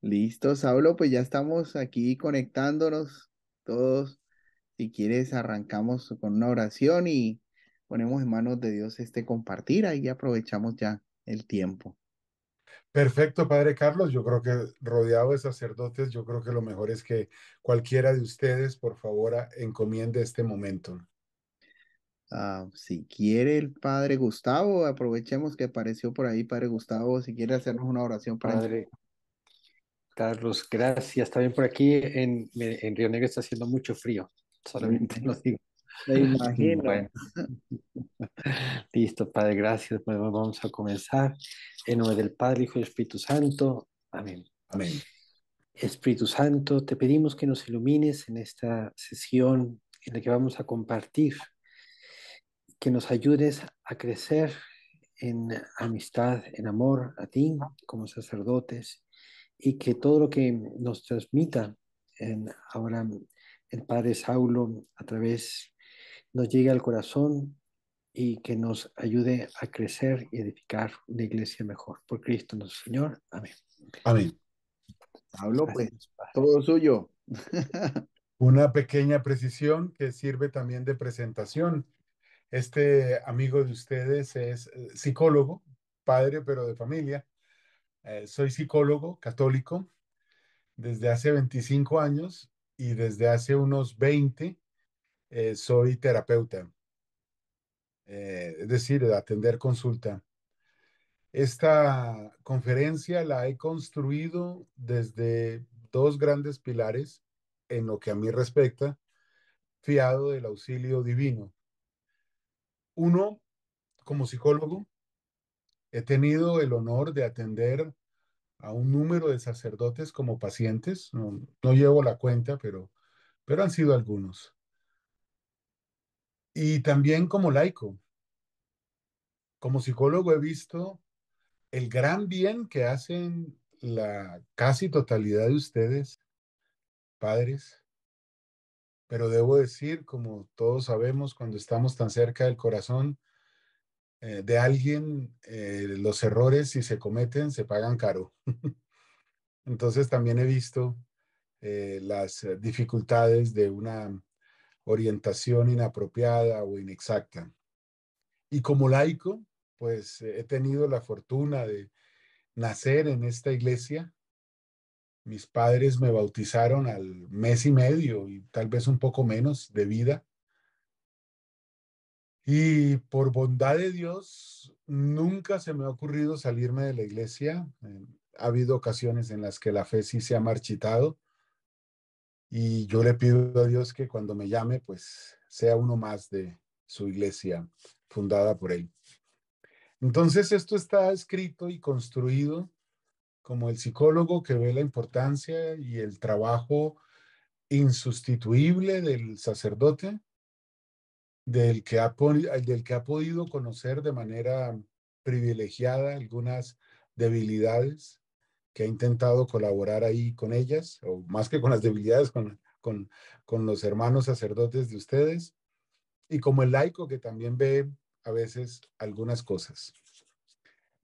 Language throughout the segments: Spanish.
Listo, Saulo, pues ya estamos aquí conectándonos todos. Si quieres, arrancamos con una oración y ponemos en manos de Dios este compartir. Ahí aprovechamos ya el tiempo. Perfecto, Padre Carlos. Yo creo que rodeado de sacerdotes, yo creo que lo mejor es que cualquiera de ustedes, por favor, encomiende este momento. Si quiere el Padre Gustavo, aprovechemos que apareció por ahí Padre Gustavo. Si quiere hacernos una oración para empezar. Padre Carlos, gracias. También por aquí en Río Negro está haciendo mucho frío, Me solamente lo imagino. digo. Me imagino. Bueno, listo, Padre, gracias. Pues vamos a comenzar. En nombre del Padre, Hijo y Espíritu Santo. Amén. Amén. Espíritu Santo, te pedimos que nos ilumines en esta sesión en la que vamos a compartir, que nos ayudes a crecer en amistad, en amor a ti como sacerdotes y que todo lo que nos transmita ahora el Padre Saulo a través nos llegue al corazón y que nos ayude a crecer y edificar una iglesia mejor. Por Cristo nuestro Señor. Amén. Amén. Saulo, pues Gracias, Padre. todo suyo. Una pequeña precisión que sirve también de presentación. Este amigo de ustedes es psicólogo, padre, pero de familia. Soy psicólogo católico desde hace 25 años y desde hace unos 20 soy terapeuta, es decir, de atender consulta. Esta conferencia la he construido desde dos grandes pilares en lo que a mí respecta, fiado del auxilio divino. Uno, como psicólogo, he tenido el honor de atender a un número de sacerdotes como pacientes. No llevo la cuenta, pero han sido algunos. Y también como laico, como psicólogo he visto el gran bien que hacen la casi totalidad de ustedes, padres, pero debo decir, como todos sabemos, cuando estamos tan cerca del corazón de alguien, los errores, si se cometen, se pagan caro. Entonces también he visto las dificultades de una orientación inapropiada o inexacta. Y como laico, pues he tenido la fortuna de nacer en esta iglesia. Mis padres me bautizaron al mes y medio y tal vez un poco menos de vida. Y por bondad de Dios, nunca se me ha ocurrido salirme de la iglesia. Ha habido ocasiones en las que la fe sí se ha marchitado y yo le pido a Dios que cuando me llame, pues sea uno más de su iglesia fundada por él. Entonces, esto está escrito y construido como el psicólogo que ve la importancia y el trabajo insustituible del sacerdote, del que ha podido conocer de manera privilegiada algunas debilidades, que ha intentado colaborar ahí con ellas, o más que con las debilidades, con los hermanos sacerdotes de ustedes, y como el laico que también ve a veces algunas cosas.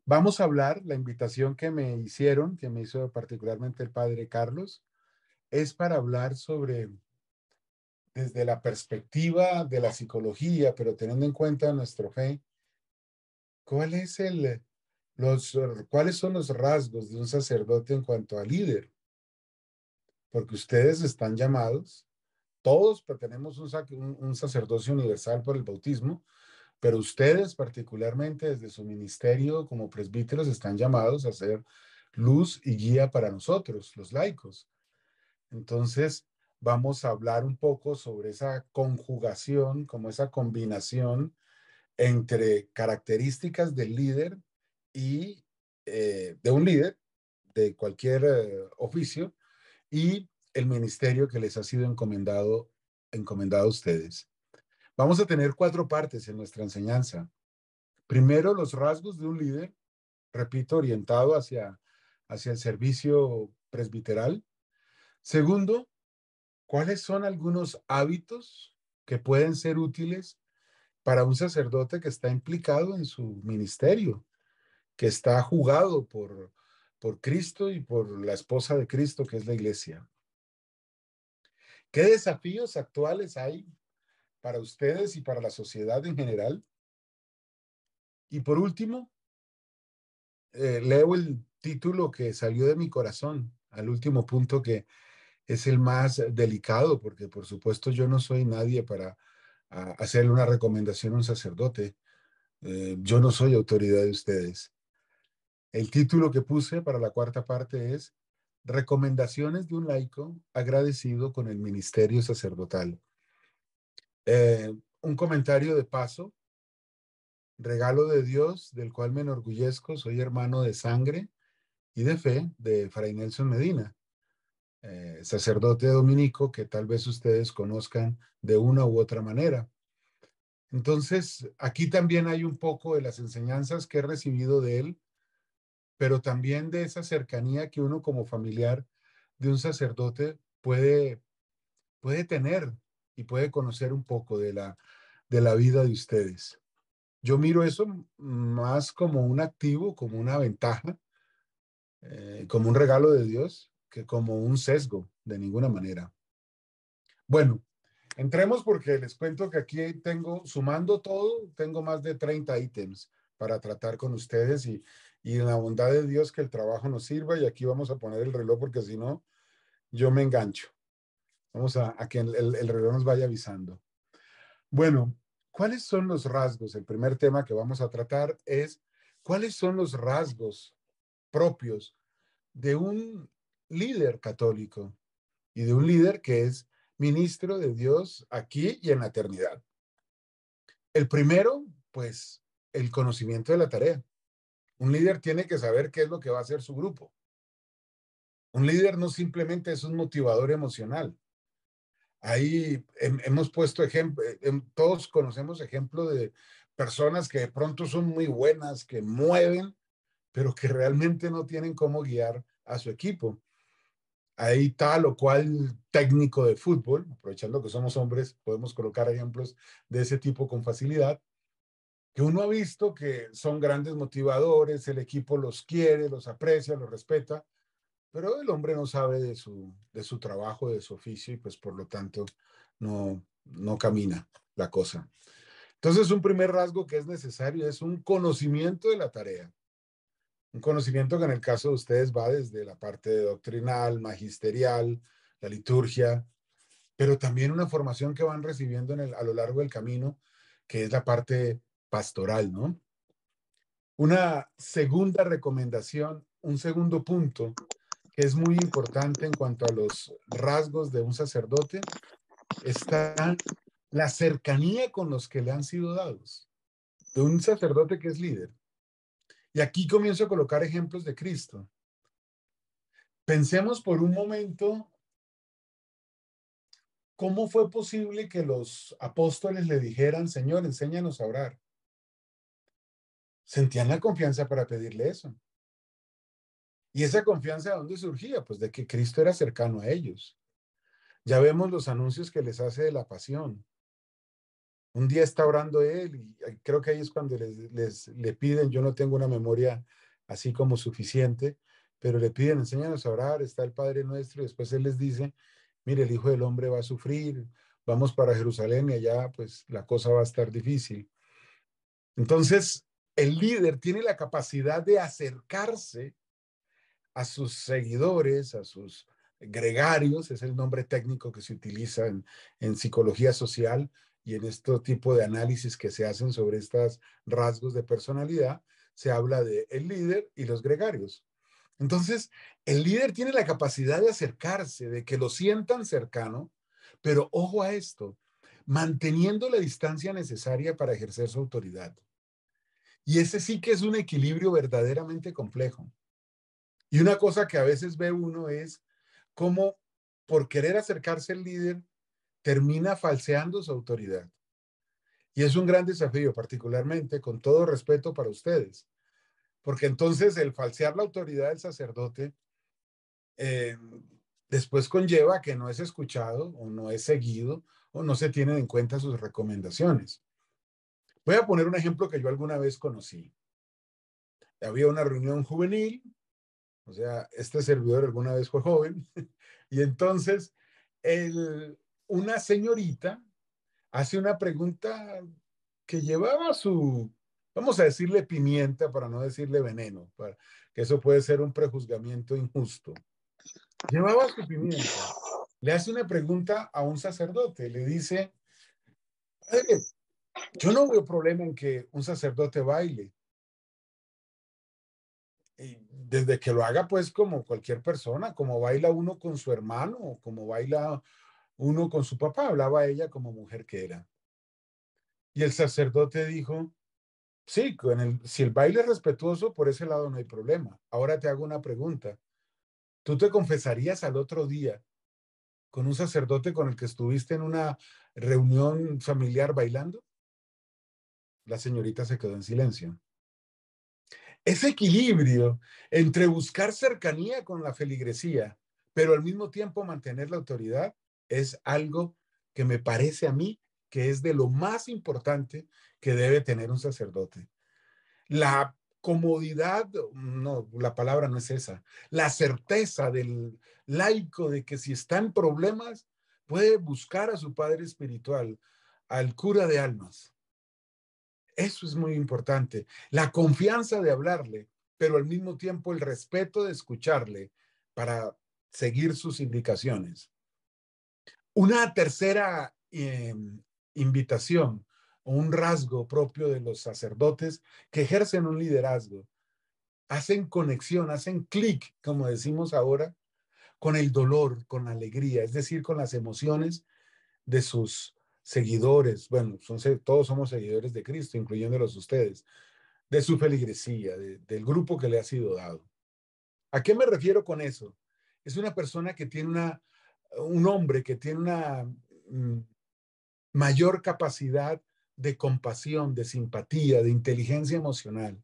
Vamos a hablar, la invitación que me hicieron, que me hizo particularmente el padre Carlos, es para hablar sobre desde la perspectiva de la psicología, pero teniendo en cuenta nuestra fe, ¿cuál es ¿cuáles son los rasgos de un sacerdote en cuanto a líder? Porque ustedes están llamados, todos tenemos un sacerdocio universal por el bautismo, pero ustedes particularmente desde su ministerio como presbíteros están llamados a ser luz y guía para nosotros, los laicos. Entonces, vamos a hablar un poco sobre esa conjugación, como esa combinación entre características del líder y de un líder de cualquier oficio y el ministerio que les ha sido encomendado a ustedes. Vamos a tener cuatro partes en nuestra enseñanza. Primero, los rasgos de un líder, repito, orientado hacia el servicio presbiteral. Segundo, ¿cuáles son algunos hábitos que pueden ser útiles para un sacerdote que está implicado en su ministerio, que está jugado por Cristo y por la esposa de Cristo, que es la iglesia. ¿Qué desafíos actuales hay para ustedes y para la sociedad en general? Y por último, leo el título que salió de mi corazón, al último punto, que es el más delicado, porque por supuesto yo no soy nadie para hacerle una recomendación a un sacerdote. Yo no soy autoridad de ustedes. El título que puse para la cuarta parte es Recomendaciones de un laico agradecido con el ministerio sacerdotal. Un comentario de paso: regalo de Dios, del cual me enorgullezco, soy hermano de sangre y de fe de Fray Nelson Medina, sacerdote dominico que tal vez ustedes conozcan de una u otra manera. Entonces, aquí también hay un poco de las enseñanzas que he recibido de él, pero también de esa cercanía que uno como familiar de un sacerdote puede tener y puede conocer un poco de la vida de ustedes. Yo miro eso más como un activo, como una ventaja, como un regalo de Dios, que como un sesgo, de ninguna manera. Bueno, entremos porque les cuento que aquí tengo, sumando todo, tengo más de 30 ítems para tratar con ustedes y en la bondad de Dios que el trabajo nos sirva, y aquí vamos a poner el reloj porque si no, yo me engancho. Vamos a que el reloj nos vaya avisando. Bueno, ¿cuáles son los rasgos? El primer tema que vamos a tratar es cuáles son los rasgos propios de un líder católico y de un líder que es ministro de Dios aquí y en la eternidad. El primero, pues, el conocimiento de la tarea. Un líder tiene que saber qué es lo que va a hacer su grupo. Un líder no simplemente es un motivador emocional. Ahí hemos puesto ejemplo, todos conocemos ejemplos de personas que de pronto son muy buenas, que mueven, pero que realmente no tienen cómo guiar a su equipo. Hay tal o cual técnico de fútbol, aprovechando que somos hombres, podemos colocar ejemplos de ese tipo con facilidad, que uno ha visto que son grandes motivadores, el equipo los quiere, los aprecia, los respeta, pero el hombre no sabe de su trabajo, de su oficio, y pues por lo tanto no camina la cosa. Entonces, un primer rasgo que es necesario es un conocimiento de la tarea. Un conocimiento que en el caso de ustedes va desde la parte doctrinal, magisterial, la liturgia, pero también una formación que van recibiendo a lo largo del camino, que es la parte pastoral, ¿no? Una segunda recomendación, un segundo punto que es muy importante en cuanto a los rasgos de un sacerdote, está la cercanía con los que le han sido dados, de un sacerdote que es líder. Y aquí comienzo a colocar ejemplos de Cristo. Pensemos por un momento cómo fue posible que los apóstoles le dijeran, Señor, enséñanos a orar. Sentían la confianza para pedirle eso. ¿Y esa confianza de dónde surgía? Pues de que Cristo era cercano a ellos. Ya vemos los anuncios que les hace de la pasión. Un día está orando él y creo que ahí es cuando le piden, yo no tengo una memoria así como suficiente, pero le piden, enséñanos a orar, está el Padre Nuestro, y después él les dice, mire, el Hijo del Hombre va a sufrir, vamos para Jerusalén y allá pues la cosa va a estar difícil. Entonces, el líder tiene la capacidad de acercarse a sus seguidores, a sus gregarios, es el nombre técnico que se utiliza en psicología social y en este tipo de análisis que se hacen sobre estos rasgos de personalidad, se habla de el líder y los gregarios. Entonces, el líder tiene la capacidad de acercarse, de que lo sientan cercano, pero ojo a esto, manteniendo la distancia necesaria para ejercer su autoridad. Y ese sí que es un equilibrio verdaderamente complejo. Y una cosa que a veces ve uno es cómo por querer acercarse al líder termina falseando su autoridad. Y es un gran desafío, particularmente con todo respeto para ustedes, porque entonces el falsear la autoridad del sacerdote eh, después conlleva que no es escuchado o no es seguido o no se tienen en cuenta sus recomendaciones. Voy a poner un ejemplo que yo alguna vez conocí. Había una reunión juvenil O sea, este servidor alguna vez fue joven y entonces una señorita hace una pregunta que llevaba vamos a decirle pimienta para no decirle veneno, que eso puede ser un prejuzgamiento injusto. Llevaba su pimienta. Le hace una pregunta a un sacerdote, le dice, padre, yo no veo problema en que un sacerdote baile. Y desde que lo haga, pues, como cualquier persona, como baila uno con su hermano, o como baila uno con su papá, hablaba ella como mujer que era. Y el sacerdote dijo, sí, si el baile es respetuoso, por ese lado no hay problema. Ahora te hago una pregunta. ¿Tú te confesarías al otro día con un sacerdote con el que estuviste en una reunión familiar bailando? La señorita se quedó en silencio. Ese equilibrio entre buscar cercanía con la feligresía, pero al mismo tiempo mantener la autoridad, es algo que me parece a mí que es de lo más importante que debe tener un sacerdote. La comodidad, no, la palabra no es esa, la certeza del laico de que si está en problemas, puede buscar a su padre espiritual, al cura de almas. Eso es muy importante. La confianza de hablarle, pero al mismo tiempo el respeto de escucharle para seguir sus indicaciones. Una tercera invitación o un rasgo propio de los sacerdotes que ejercen un liderazgo, hacen conexión, hacen clic, como decimos ahora, con el dolor, con la alegría, es decir, con las emociones de sus seguidores. Bueno, todos somos seguidores de Cristo, incluyéndolos ustedes, de su feligresía, del grupo que le ha sido dado. ¿A qué me refiero con eso? Es una persona que tiene un hombre que tiene una mayor capacidad de compasión, de simpatía, de inteligencia emocional,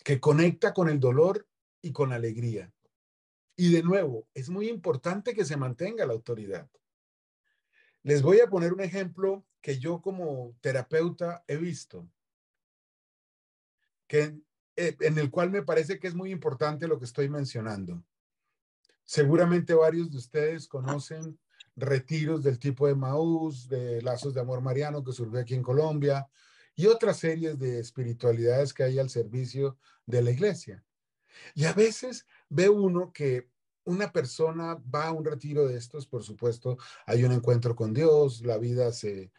que conecta con el dolor y con la alegría. Y de nuevo, es muy importante que se mantenga la autoridad. Les voy a poner un ejemplo que yo como terapeuta he visto, en el cual me parece que es muy importante lo que estoy mencionando. Seguramente varios de ustedes conocen retiros del tipo de Maús, de Lazos de Amor Mariano que surgió aquí en Colombia y otras series de espiritualidades que hay al servicio de la iglesia. Y a veces ve uno que una persona va a un retiro de estos, por supuesto, hay un encuentro con Dios, la vida se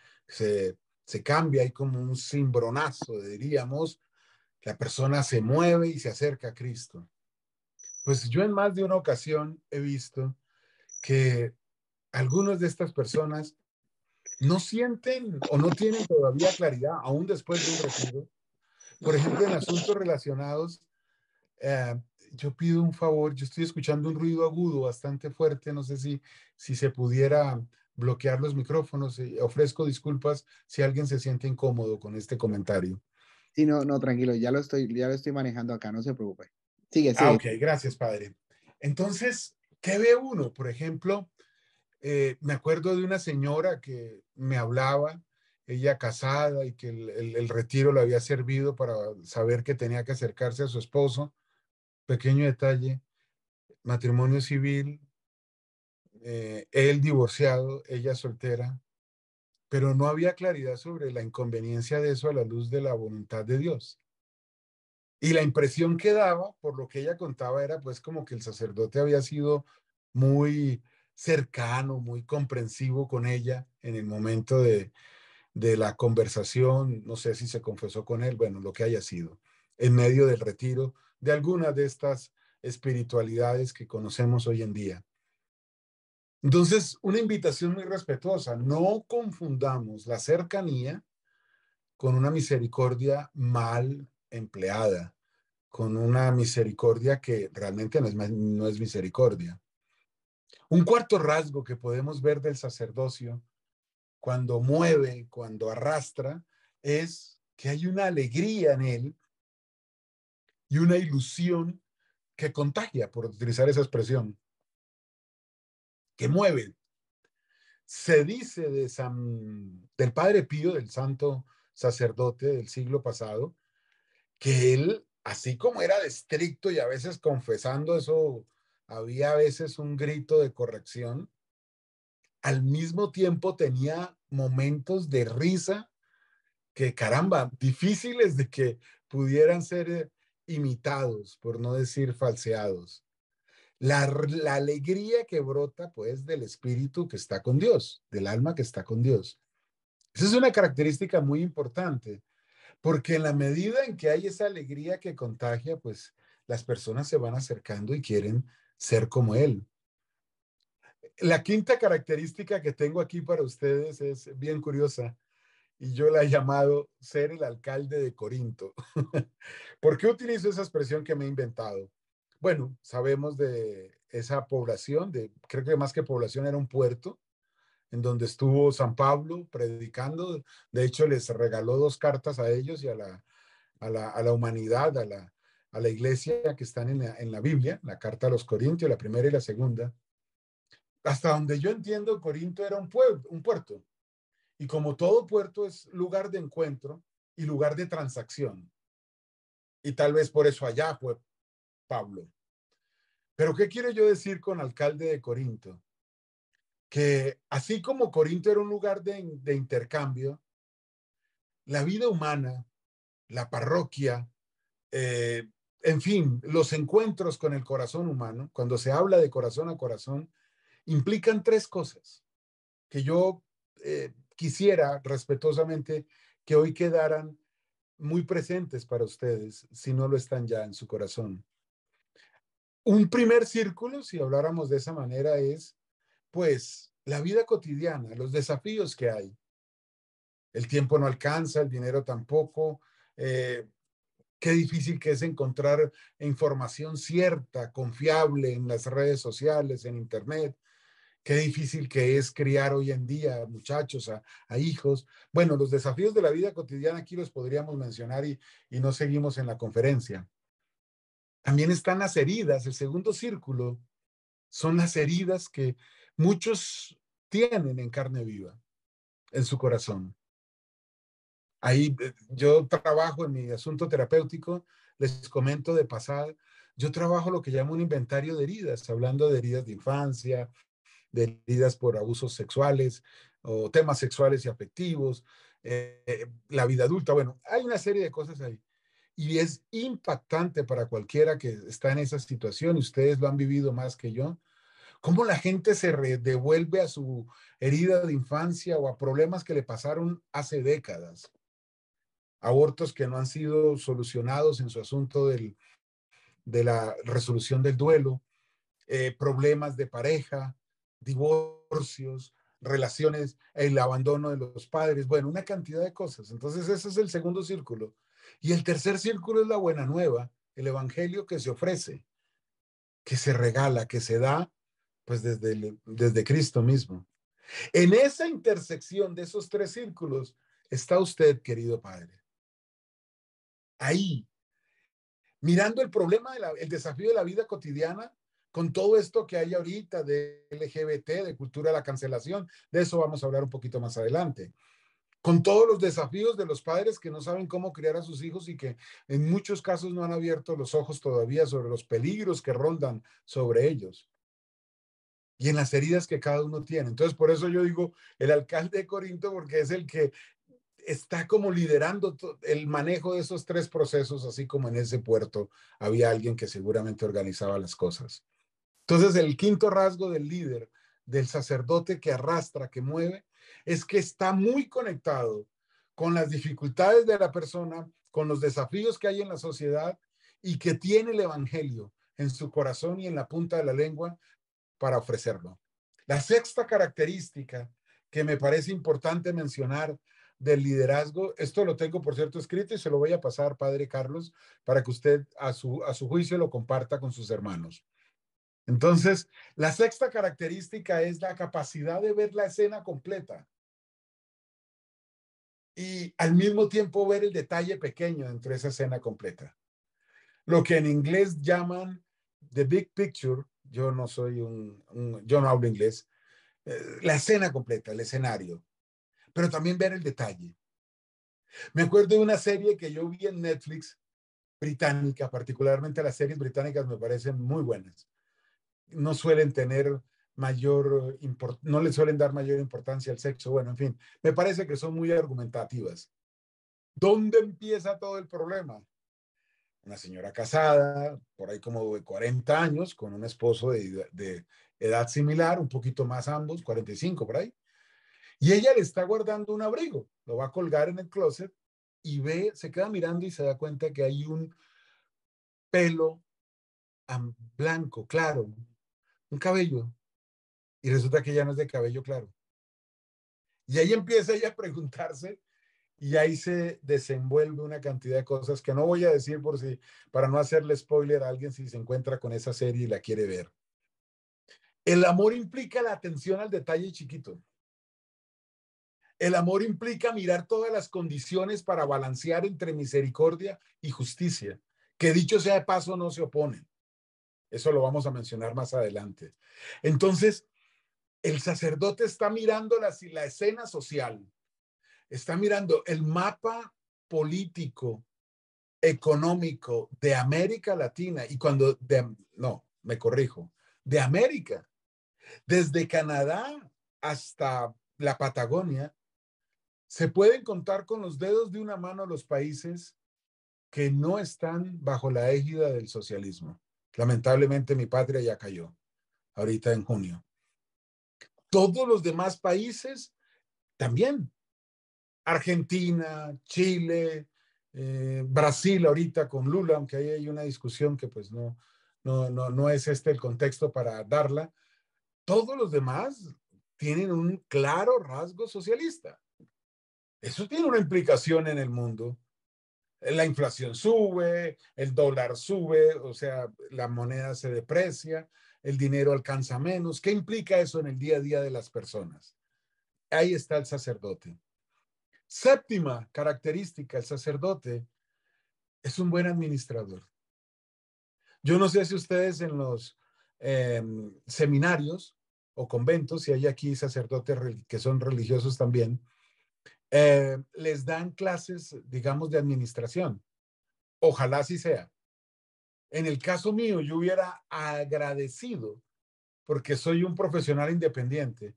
cambia, hay como un cimbronazo, diríamos, la persona se mueve y se acerca a Cristo. Pues yo en más de una ocasión he visto que algunas de estas personas no sienten o no tienen todavía claridad, aún después de un retiro. Por ejemplo, en asuntos relacionados, eh, yo pido un favor, yo estoy escuchando un ruido agudo bastante fuerte, no sé si se pudiera bloquear los micrófonos. Ofrezco disculpas si alguien se siente incómodo con este comentario. Sí, no, no, tranquilo, ya lo estoy manejando acá, no se preocupe. Sigue, Ah, sigue. ok, gracias, padre. Entonces, ¿qué ve uno? Por ejemplo, me acuerdo de una señora que me hablaba, ella casada, y que el retiro le había servido para saber que tenía que acercarse a su esposo. Pequeño detalle, matrimonio civil, él divorciado, ella soltera, pero no había claridad sobre la inconveniencia de eso a la luz de la voluntad de Dios. Y la impresión que daba, por lo que ella contaba, era pues como que el sacerdote había sido muy cercano, muy comprensivo con ella en el momento de la conversación. No sé si se confesó con él, bueno, lo que haya sido, en medio del retiro de algunas de estas espiritualidades que conocemos hoy en día. Entonces, una invitación muy respetuosa: no confundamos la cercanía con una misericordia mal empleada, con una misericordia que realmente no es misericordia. Un cuarto rasgo que podemos ver del sacerdocio cuando mueve, cuando arrastra, es que hay una alegría en él y una ilusión que contagia, por utilizar esa expresión, que mueve. Se dice del Padre Pío, del santo sacerdote del siglo pasado, que él así como era de estricto y a veces confesando eso, había a veces un grito de corrección, al mismo tiempo tenía momentos de risa que, caramba, difíciles de que pudieran ser imitados, por no decir falseados. La alegría que brota, pues, del espíritu que está con Dios, del alma que está con Dios. Esa es una característica muy importante, porque en la medida en que hay esa alegría que contagia, pues las personas se van acercando y quieren ser como Él. La quinta característica que tengo aquí para ustedes es bien curiosa y yo la he llamado ser el alcalde de Corinto. ¿Por qué utilizo esa expresión que me he inventado? Bueno, sabemos de esa población, creo que más que población era un puerto en donde estuvo San Pablo predicando. De hecho, les regaló 2 cartas a ellos y a la humanidad, a la iglesia que están en la Biblia, la carta a los Corintios, la primera y la segunda. Hasta donde yo entiendo, Corinto era un puerto. Y como todo puerto es lugar de encuentro y lugar de transacción. Y tal vez por eso allá fue Pablo. Pero ¿qué quiero yo decir con alcalde de Corinto? Que así como Corinto era un lugar de intercambio, la vida humana, la parroquia, eh, en fin, los encuentros con el corazón humano, cuando se habla de corazón a corazón, implican 3 cosas que yo quisiera respetuosamente que hoy quedaran muy presentes para ustedes, si no lo están ya en su corazón. Un primer círculo, si habláramos de esa manera, es pues la vida cotidiana, los desafíos que hay. El tiempo no alcanza, el dinero tampoco. Qué difícil que es encontrar información cierta, confiable en las redes sociales, en Internet. Qué difícil que es criar hoy en día muchachos, a hijos. Bueno, los desafíos de la vida cotidiana aquí los podríamos mencionar y no seguimos en la conferencia. También están las heridas. El segundo círculo son las heridas que muchos tienen en carne viva, en su corazón. Ahí yo trabajo en mi asunto terapéutico, les comento de pasada, yo trabajo lo que llamo un inventario de heridas, hablando de heridas de infancia, de heridas por abusos sexuales o temas sexuales y afectivos, la vida adulta. Bueno, hay una serie de cosas ahí. Y es impactante para cualquiera que está en esa situación, y ustedes lo han vivido más que yo, cómo la gente se devuelve a su herida de infancia o a problemas que le pasaron hace décadas, abortos que no han sido solucionados en su asunto de la resolución del duelo, problemas de pareja, divorcios, relaciones, el abandono de los padres, bueno, una cantidad de cosas. Entonces ese es el segundo círculo. Y el tercer círculo es la buena nueva, el evangelio que se ofrece, que se regala, que se da, pues desde Cristo mismo. En esa intersección de esos 3 círculos está usted, querido Padre. Ahí, mirando el problema, el desafío de la vida cotidiana, con todo esto que hay ahorita de LGBT, de cultura de la cancelación, de eso vamos a hablar un poquito más adelante. Con todos los desafíos de los padres que no saben cómo criar a sus hijos y que en muchos casos no han abierto los ojos todavía sobre los peligros que rondan sobre ellos y en las heridas que cada uno tiene. Entonces, por eso yo digo el alcalde de Corinto, porque es el que está como liderando el manejo de esos 3 procesos, así como en ese puerto había alguien que seguramente organizaba las cosas. Entonces, el quinto rasgo del líder, del sacerdote que arrastra, que mueve, es que está muy conectado con las dificultades de la persona, con los desafíos que hay en la sociedad y que tiene el evangelio en su corazón y en la punta de la lengua para ofrecerlo. La sexta característica que me parece importante mencionar del liderazgo, esto lo tengo por cierto escrito y se lo voy a pasar, Padre Carlos, para que usted a su juicio lo comparta con sus hermanos. Entonces, la sexta característica es la capacidad de ver la escena completa y al mismo tiempo ver el detalle pequeño dentro de esa escena completa. Lo que en inglés llaman the big picture, yo no soy yo no hablo inglés, la escena completa, el escenario, pero también ver el detalle. Me acuerdo de una serie que yo vi en Netflix, británica, particularmente las series británicas me parecen muy buenas. No suelen tener no le suelen dar mayor importancia al sexo. Bueno, en fin, me parece que son muy argumentativas. ¿Dónde empieza todo el problema? Una señora casada, por ahí como de 40 años, con un esposo de edad similar, un poquito más ambos, 45 por ahí, y ella le está guardando un abrigo, lo va a colgar en el closet y se queda mirando y se da cuenta que hay un pelo blanco, claro, un cabello, y resulta que ya no es de cabello claro. Y ahí empieza ella a preguntarse y ahí se desenvuelve una cantidad de cosas que no voy a decir para no hacerle spoiler a alguien si se encuentra con esa serie y la quiere ver. El amor implica la atención al detalle chiquito. El amor implica mirar todas las condiciones para balancear entre misericordia y justicia, que dicho sea de paso no se oponen. Eso lo vamos a mencionar más adelante. Entonces, el sacerdote está mirando la escena social, está mirando el mapa político, económico de América Latina y me corrijo, de América, desde Canadá hasta la Patagonia, se pueden contar con los dedos de una mano los países que no están bajo la égida del socialismo. Lamentablemente mi patria ya cayó, ahorita en junio. Todos los demás países también. Argentina, Chile, Brasil ahorita con Lula, aunque ahí hay una discusión que pues no es este el contexto para darla. Todos los demás tienen un claro rasgo socialista. Eso tiene una implicación en el mundo. La inflación sube, el dólar sube, o sea, la moneda se deprecia, el dinero alcanza menos. ¿Qué implica eso en el día a día de las personas? Ahí está el sacerdote. Séptima característica, el sacerdote es un buen administrador. Yo no sé si ustedes en los seminarios o conventos, si hay aquí sacerdotes que son religiosos también, les dan clases, digamos, de administración. Ojalá así sea. En el caso mío, yo hubiera agradecido, porque soy un profesional independiente.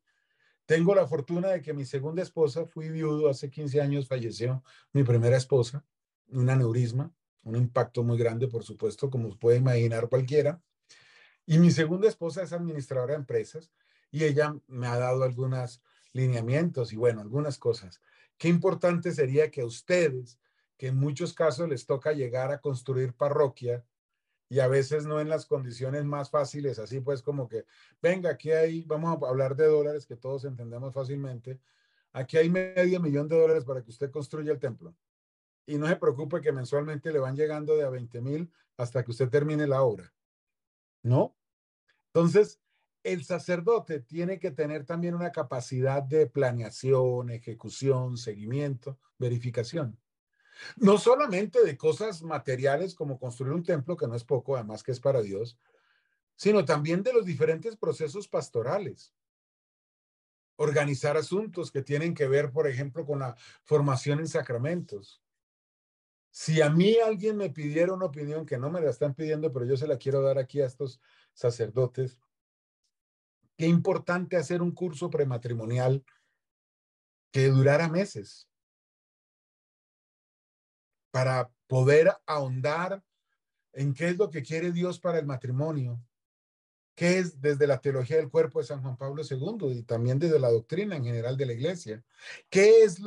Tengo la fortuna de que mi segunda esposa, fui viudo hace 15 años, falleció mi primera esposa, un aneurisma, un impacto muy grande, por supuesto, como puede imaginar cualquiera. Y mi segunda esposa es administradora de empresas y ella me ha dado algunos lineamientos y bueno, algunas cosas. Qué importante sería que a ustedes, que en muchos casos les toca llegar a construir parroquia y a veces no en las condiciones más fáciles, así pues como que, venga, aquí vamos a hablar de dólares que todos entendemos fácilmente, aquí hay $500,000 para que usted construya el templo. Y no se preocupe que mensualmente le van llegando de a 20,000 hasta que usted termine la obra. ¿No? Entonces, el sacerdote tiene que tener también una capacidad de planeación, ejecución, seguimiento, verificación. No solamente de cosas materiales como construir un templo, que no es poco, además que es para Dios, sino también de los diferentes procesos pastorales. Organizar asuntos que tienen que ver, por ejemplo, con la formación en sacramentos. Si a mí alguien me pidiera una opinión, que no me la están pidiendo, pero yo se la quiero dar aquí a estos sacerdotes, qué importante hacer un curso prematrimonial que durara meses para poder ahondar en qué es lo que quiere Dios para el matrimonio, qué es desde la teología del cuerpo de San Juan Pablo II y también desde la doctrina en general de la iglesia, qué es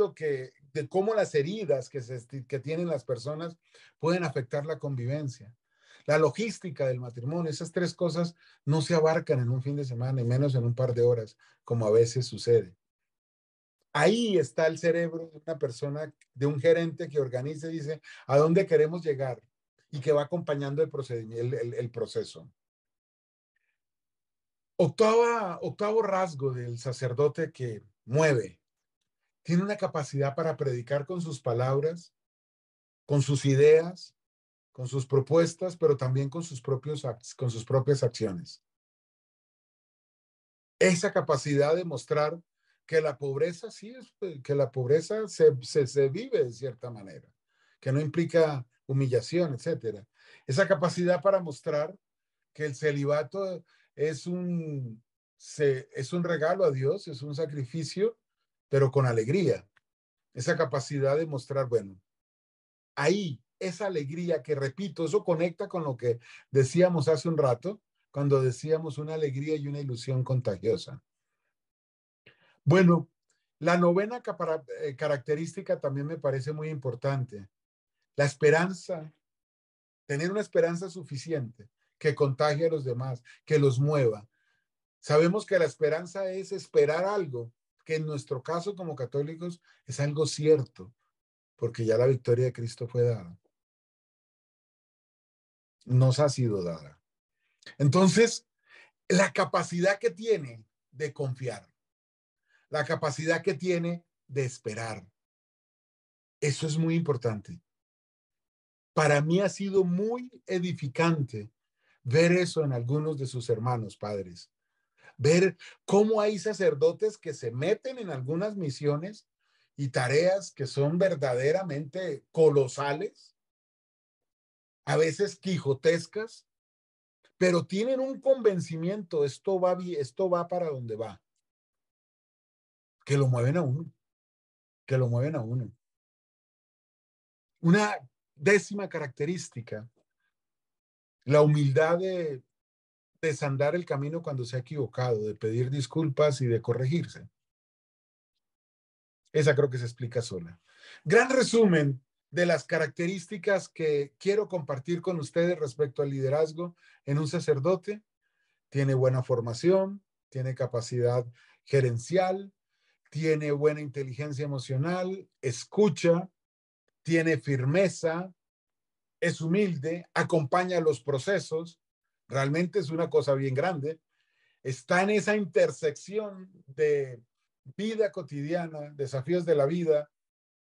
de cómo las heridas que tienen las personas pueden afectar la convivencia. La logística del matrimonio, esas tres cosas no se abarcan en un fin de semana y menos en un par de horas, como a veces sucede. Ahí está el cerebro de una persona, de un gerente que organiza y dice a dónde queremos llegar y que va acompañando el procedimiento, el proceso. Octavo rasgo del sacerdote que mueve. Tiene una capacidad para predicar con sus palabras, con sus ideas, con sus propuestas, pero también con sus propias acciones. Esa capacidad de mostrar que la pobreza que la pobreza se vive de cierta manera, que no implica humillación, etcétera. Esa capacidad para mostrar que el celibato es es un regalo a Dios, es un sacrificio, pero con alegría. Esa capacidad de mostrar, bueno, ahí, esa alegría que, repito, eso conecta con lo que decíamos hace un rato, cuando decíamos una alegría y una ilusión contagiosa. Bueno, la novena característica también me parece muy importante. La esperanza, tener una esperanza suficiente que contagie a los demás, que los mueva. Sabemos que la esperanza es esperar algo, que en nuestro caso como católicos es algo cierto, porque ya la victoria de Cristo fue dada. Nos ha sido dada. Entonces, la capacidad que tiene de confiar, la capacidad que tiene de esperar, eso es muy importante. Para mí ha sido muy edificante ver eso en algunos de sus hermanos padres. Ver cómo hay sacerdotes que se meten en algunas misiones y tareas que son verdaderamente colosales, a veces quijotescas, pero tienen un convencimiento, esto va para donde va, que lo mueven a uno, que lo mueven a uno. Una décima característica, la humildad de desandar el camino cuando se ha equivocado, de pedir disculpas y de corregirse. Esa creo que se explica sola. Gran resumen de las características que quiero compartir con ustedes respecto al liderazgo en un sacerdote. Tiene buena formación, tiene capacidad gerencial, tiene buena inteligencia emocional, escucha, tiene firmeza, es humilde, acompaña los procesos. Realmente es una cosa bien grande. Está en esa intersección de vida cotidiana, desafíos de la vida,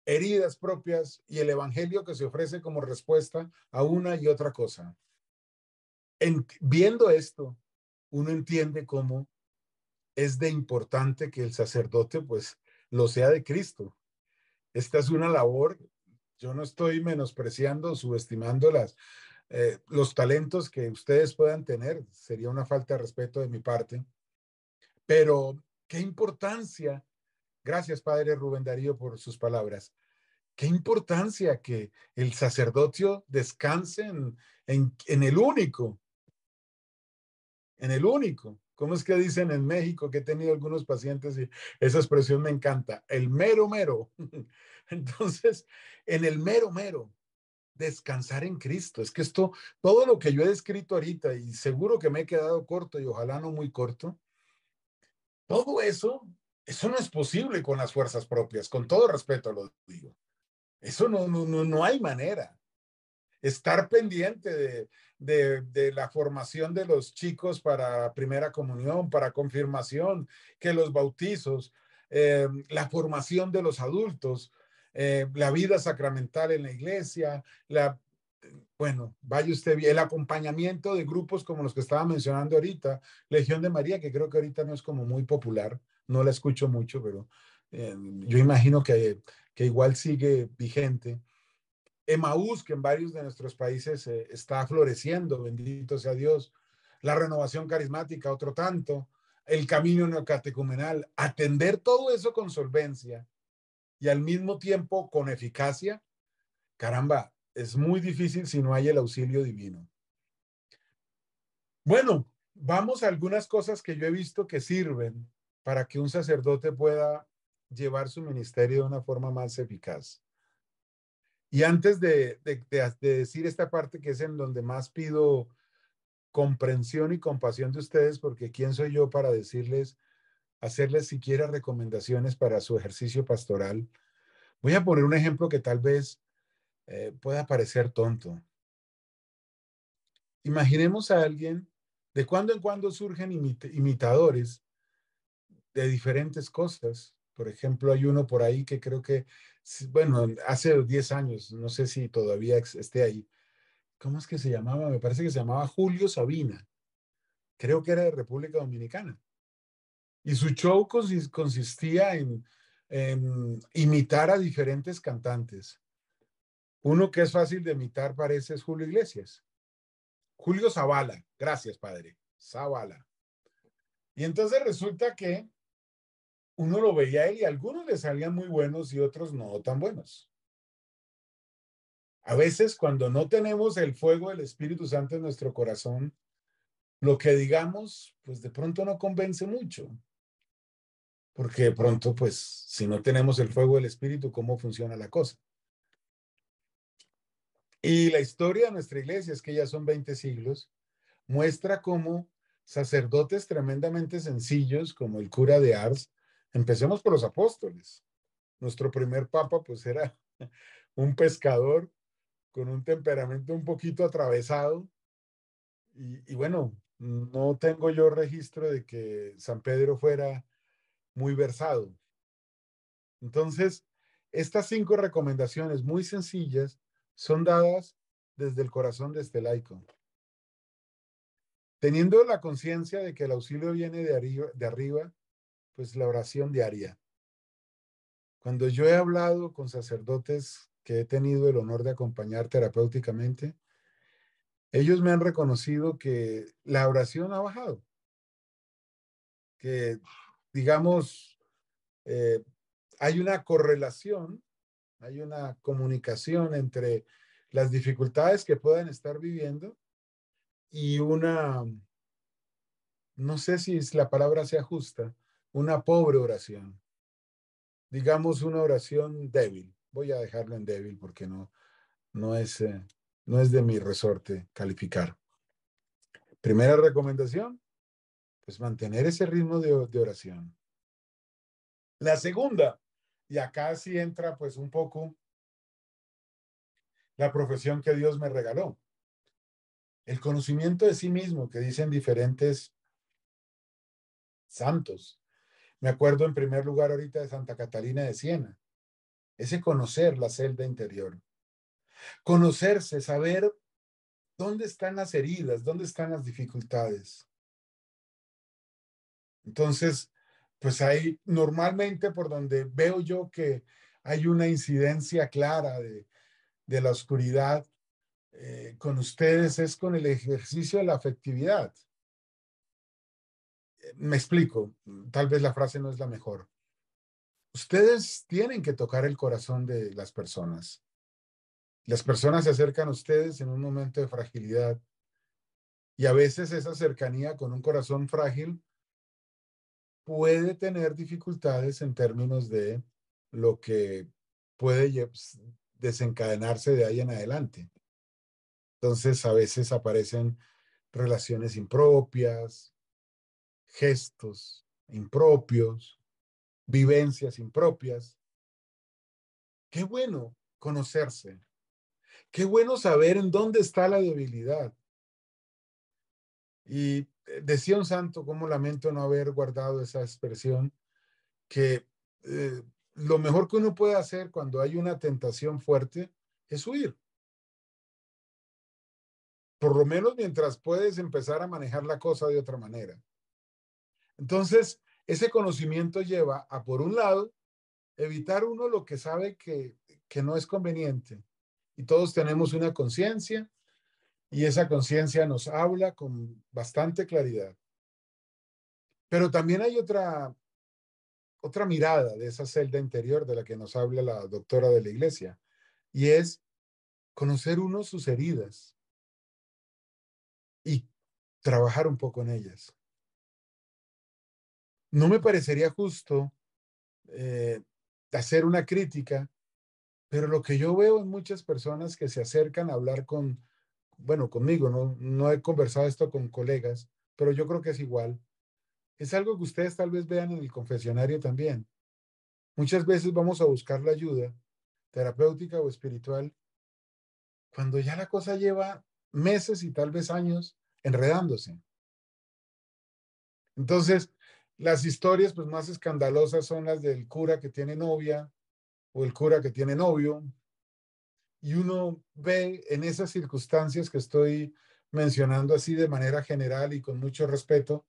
heridas propias y el evangelio que se ofrece como respuesta a una y otra cosa. Viendo esto, uno entiende cómo es de importante que el sacerdote pues lo sea de Cristo. Esta es una labor, yo no estoy menospreciando, subestimando los talentos que ustedes puedan tener, sería una falta de respeto de mi parte, pero qué importancia, gracias Padre Rubén Darío por sus palabras, qué importancia que el sacerdocio descanse en el único, en el único. ¿Cómo es que dicen en México? Que he tenido algunos pacientes y esa expresión me encanta, el mero mero. Entonces, en el mero mero, descansar en Cristo. Es que esto, todo lo que yo he descrito ahorita, y seguro que me he quedado corto y ojalá no muy corto, todo eso no es posible con las fuerzas propias, con todo respeto lo digo. Eso no hay manera. Estar pendiente de la formación de los chicos para primera comunión, para confirmación, que los bautizos, la formación de los adultos, la vida sacramental en la iglesia, bueno, vaya usted bien, el acompañamiento de grupos como los que estaba mencionando ahorita, Legión de María, que creo que ahorita no es como muy popular, no la escucho mucho, pero yo imagino que igual sigue vigente. Emaús, que en varios de nuestros países está floreciendo, bendito sea Dios. La renovación carismática, otro tanto. El camino neocatecumenal. Atender todo eso con solvencia y al mismo tiempo con eficacia, caramba, es muy difícil si no hay el auxilio divino. Bueno, vamos a algunas cosas que yo he visto que sirven para que un sacerdote pueda llevar su ministerio de una forma más eficaz. Y antes de decir esta parte que es en donde más pido comprensión y compasión de ustedes, porque ¿quién soy yo para decirles, hacerles siquiera recomendaciones para su ejercicio pastoral? Voy a poner un ejemplo que tal vez pueda parecer tonto. Imaginemos a alguien, de cuando en cuando surgen imitadores de diferentes cosas. Por ejemplo, hay uno por ahí que creo que, bueno, hace 10 años, no sé si todavía esté ahí. ¿Cómo es que se llamaba? Me parece que se llamaba Julio Sabina. Creo que era de República Dominicana. Y su show consistía en imitar a diferentes cantantes. Uno que es fácil de imitar parece es Julio Iglesias. Julio Zavala, gracias padre, Zavala. Y entonces resulta que uno lo veía a él y algunos le salían muy buenos y otros no tan buenos. A veces cuando no tenemos el fuego del Espíritu Santo en nuestro corazón, lo que digamos, pues de pronto no convence mucho. Porque de pronto, pues, si no tenemos el fuego del Espíritu, ¿cómo funciona la cosa? Y la historia de nuestra iglesia, es que ya son 20 siglos, muestra cómo sacerdotes tremendamente sencillos, como el cura de Ars, empecemos por los apóstoles. Nuestro primer papa, pues, era un pescador con un temperamento un poquito atravesado. Y bueno, no tengo yo registro de que San Pedro fuera muy versado. Entonces, estas 5 recomendaciones muy sencillas son dadas desde el corazón de este laico, teniendo la conciencia de que el auxilio viene de arriba, pues la oración diaria. Cuando yo he hablado con sacerdotes que he tenido el honor de acompañar terapéuticamente, ellos me han reconocido que la oración ha bajado, que digamos, eh, hay una correlación, hay una comunicación entre las dificultades que puedan estar viviendo y una, no sé si la palabra sea justa, una pobre oración. Digamos una oración débil. Voy a dejarlo en débil porque no es de mi resorte calificar. Primera recomendación, pues mantener ese ritmo de oración. La segunda, y acá sí entra pues un poco la profesión que Dios me regaló. El conocimiento de sí mismo que dicen diferentes santos. Me acuerdo en primer lugar ahorita de Santa Catalina de Siena. Ese conocer la celda interior. Conocerse, saber dónde están las heridas, dónde están las dificultades. Entonces, pues ahí normalmente por donde veo yo que hay una incidencia clara de la oscuridad con ustedes es con el ejercicio de la afectividad. Me explico, tal vez la frase no es la mejor. Ustedes tienen que tocar el corazón de las personas. Las personas se acercan a ustedes en un momento de fragilidad y a veces esa cercanía con un corazón frágil puede tener dificultades en términos de lo que puede desencadenarse de ahí en adelante. Entonces, a veces aparecen relaciones impropias, gestos impropios, vivencias impropias. Qué bueno conocerse. Qué bueno saber en dónde está la debilidad. Y decía un santo, cómo lamento no haber guardado esa expresión, que lo mejor que uno puede hacer cuando hay una tentación fuerte es huir. Por lo menos mientras puedes empezar a manejar la cosa de otra manera. Entonces, ese conocimiento lleva a, por un lado, evitar uno lo que sabe que no es conveniente. Y todos tenemos una conciencia y esa conciencia nos habla con bastante claridad. Pero también hay otra mirada de esa celda interior de la que nos habla la doctora de la iglesia, y es conocer uno sus heridas y trabajar un poco en ellas. No me parecería justo eh, hacer una crítica, pero lo que yo veo en muchas personas que se acercan a hablar bueno, conmigo, no he conversado esto con colegas, pero yo creo que es igual. Es algo que ustedes tal vez vean en el confesionario también. Muchas veces vamos a buscar la ayuda terapéutica o espiritual cuando ya la cosa lleva meses y tal vez años enredándose. Entonces, las historias pues más escandalosas son las del cura que tiene novia o el cura que tiene novio, y uno ve en esas circunstancias que estoy mencionando así de manera general y con mucho respeto,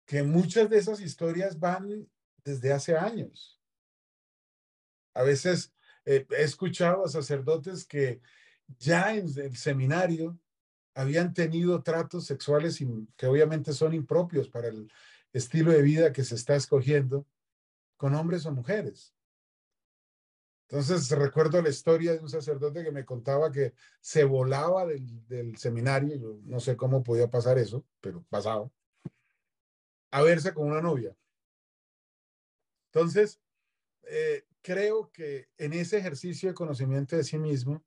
que muchas de esas historias van desde hace años. A veces He escuchado a sacerdotes que ya en el seminario habían tenido tratos sexuales que obviamente son impropios para el estilo de vida que se está escogiendo con hombres o mujeres. Entonces recuerdo la historia de un sacerdote que me contaba que se volaba del seminario, yo no sé cómo podía pasar eso, pero pasaba, a verse con una novia. Entonces, creo que en ese ejercicio de conocimiento de sí mismo,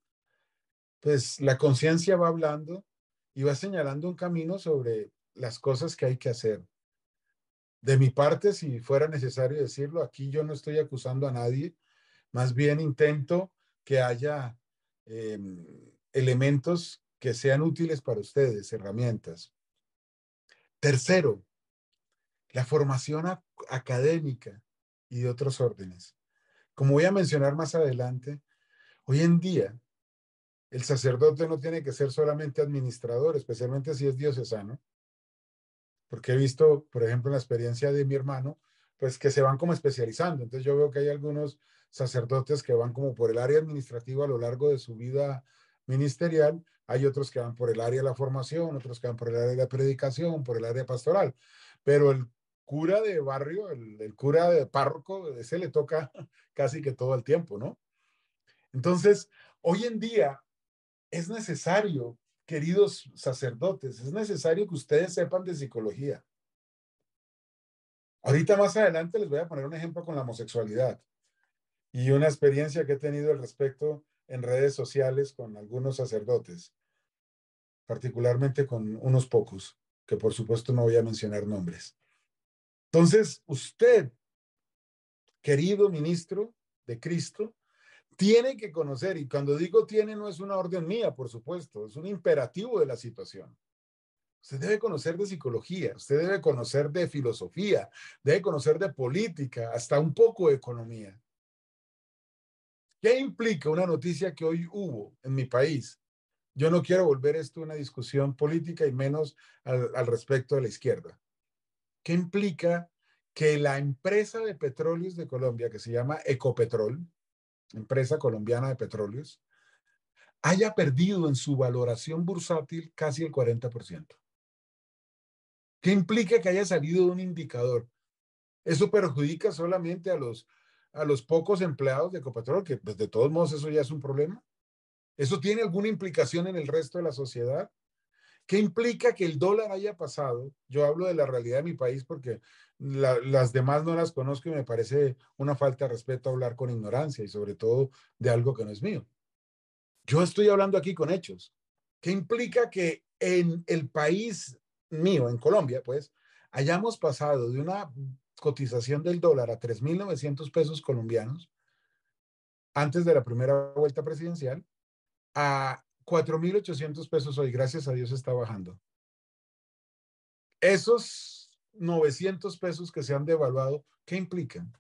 pues la conciencia va hablando y va señalando un camino sobre las cosas que hay que hacer. De mi parte, si fuera necesario decirlo, aquí yo no estoy acusando a nadie, más bien intento que haya elementos que sean útiles para ustedes, herramientas. Tercero, la formación académica y de otros órdenes. Como voy a mencionar más adelante, hoy en día el sacerdote no tiene que ser solamente administrador, especialmente si es diocesano, porque he visto, por ejemplo, en la experiencia de mi hermano, pues que se van como especializando. Entonces yo veo que hay algunos sacerdotes que van como por el área administrativa a lo largo de su vida ministerial, hay otros que van por el área de la formación, otros que van por el área de la predicación, por el área pastoral, pero el cura de barrio, el cura de párroco, ese le toca casi que todo el tiempo, ¿no? Entonces, hoy en día es necesario, queridos sacerdotes, es necesario que ustedes sepan de psicología. Ahorita más adelante les voy a poner un ejemplo con la homosexualidad y una experiencia que he tenido al respecto en redes sociales con algunos sacerdotes, particularmente con unos pocos, que por supuesto no voy a mencionar nombres. Entonces, usted, querido ministro de Cristo, tiene que conocer, y cuando digo tiene, no es una orden mía, por supuesto, es un imperativo de la situación. Usted debe conocer de psicología, usted debe conocer de filosofía, debe conocer de política, hasta un poco de economía. ¿Qué implica una noticia que hoy hubo en mi país? Yo no quiero volver esto una discusión política y menos al respecto de la izquierda. ¿Qué implica que la empresa de petróleos de Colombia, que se llama Ecopetrol, empresa colombiana de petróleos, haya perdido en su valoración bursátil casi el 40%? ¿Qué implica que haya salido de un indicador? Eso perjudica solamente a los pocos empleados de Ecopetrol, que pues, de todos modos eso ya es un problema. ¿Eso tiene alguna implicación en el resto de la sociedad? ¿Qué implica que el dólar haya pasado? Yo hablo de la realidad de mi país porque las demás no las conozco y me parece una falta de respeto hablar con ignorancia y sobre todo de algo que no es mío. Yo estoy hablando aquí con hechos. ¿Qué implica que en el país mío, en Colombia, pues, hayamos pasado de una cotización del dólar a 3.900 pesos colombianos antes de la primera vuelta presidencial a 4.800 pesos hoy? Gracias a Dios está bajando. Esos 900 pesos que se han devaluado, ¿qué implican?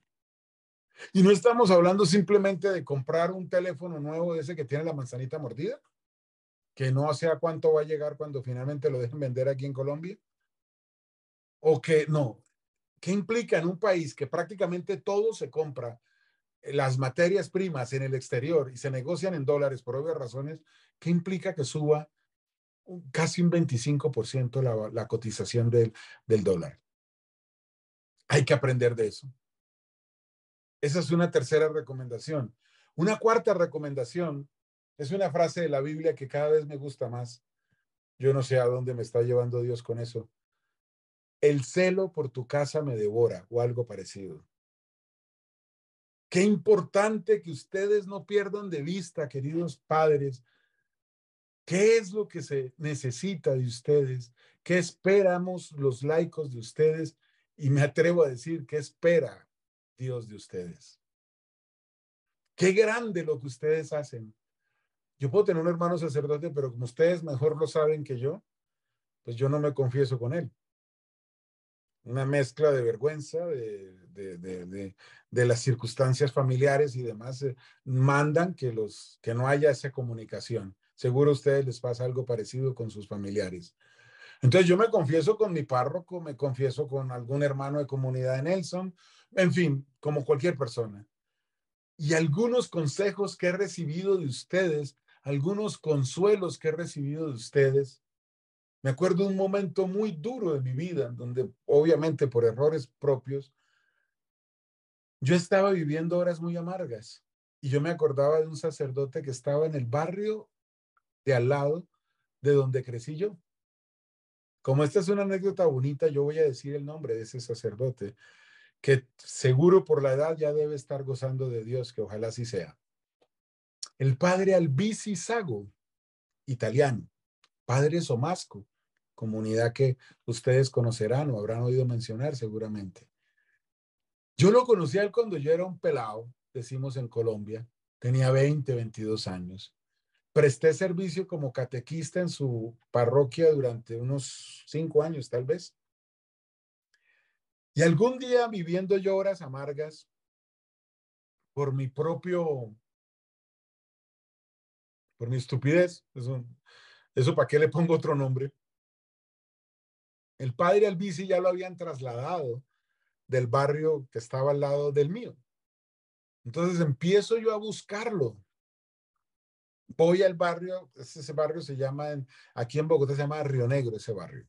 Y no estamos hablando simplemente de comprar un teléfono nuevo de ese que tiene la manzanita mordida, que no sé a cuánto va a llegar cuando finalmente lo dejen vender aquí en Colombia, o que no. ¿Qué implica en un país que prácticamente todo se compra, las materias primas en el exterior y se negocian en dólares por obvias razones? ¿Qué implica que suba casi un 25% la cotización del dólar? Hay que aprender de eso. Esa es una tercera recomendación. Una cuarta recomendación es una frase de la Biblia que cada vez me gusta más. Yo no sé a dónde me está llevando Dios con eso. El celo por tu casa me devora o algo parecido. Qué importante que ustedes no pierdan de vista, queridos padres, qué es lo que se necesita de ustedes, qué esperamos los laicos de ustedes y me atrevo a decir qué espera Dios de ustedes. Qué grande lo que ustedes hacen. Yo puedo tener un hermano sacerdote, pero como ustedes mejor lo saben que yo, pues yo no me confieso con él. Una mezcla de vergüenza, de las circunstancias familiares y demás, mandan que no haya esa comunicación. Seguro a ustedes les pasa algo parecido con sus familiares. Entonces yo me confieso con mi párroco, me confieso con algún hermano de comunidad de Nelson, en fin, como cualquier persona. y algunos consejos que he recibido de ustedes, algunos consuelos que he recibido de ustedes. Me acuerdo de un momento muy duro de mi vida, donde obviamente por errores propios, yo estaba viviendo horas muy amargas. Y yo me acordaba de un sacerdote que estaba en el barrio de al lado de donde crecí yo. Como esta es una anécdota bonita, yo voy a decir el nombre de ese sacerdote, que seguro por la edad ya debe estar gozando de Dios, que ojalá así sea. El padre Albisi Sago, italiano, padre Somasco, comunidad que ustedes conocerán o habrán oído mencionar seguramente. Yo lo conocí a él cuando yo era un pelado, decimos en Colombia, tenía 20, 22 años. Presté servicio como catequista en su parroquia durante unos 5 años, tal vez. Y algún día, viviendo yo horas amargas por mi por mi estupidez, eso ¿para qué le pongo otro nombre? El padre Albisi ya lo habían trasladado del barrio que estaba al lado del mío. Entonces empiezo yo a buscarlo. Voy al barrio, ese barrio se llama, aquí en Bogotá se llama Río Negro, ese barrio.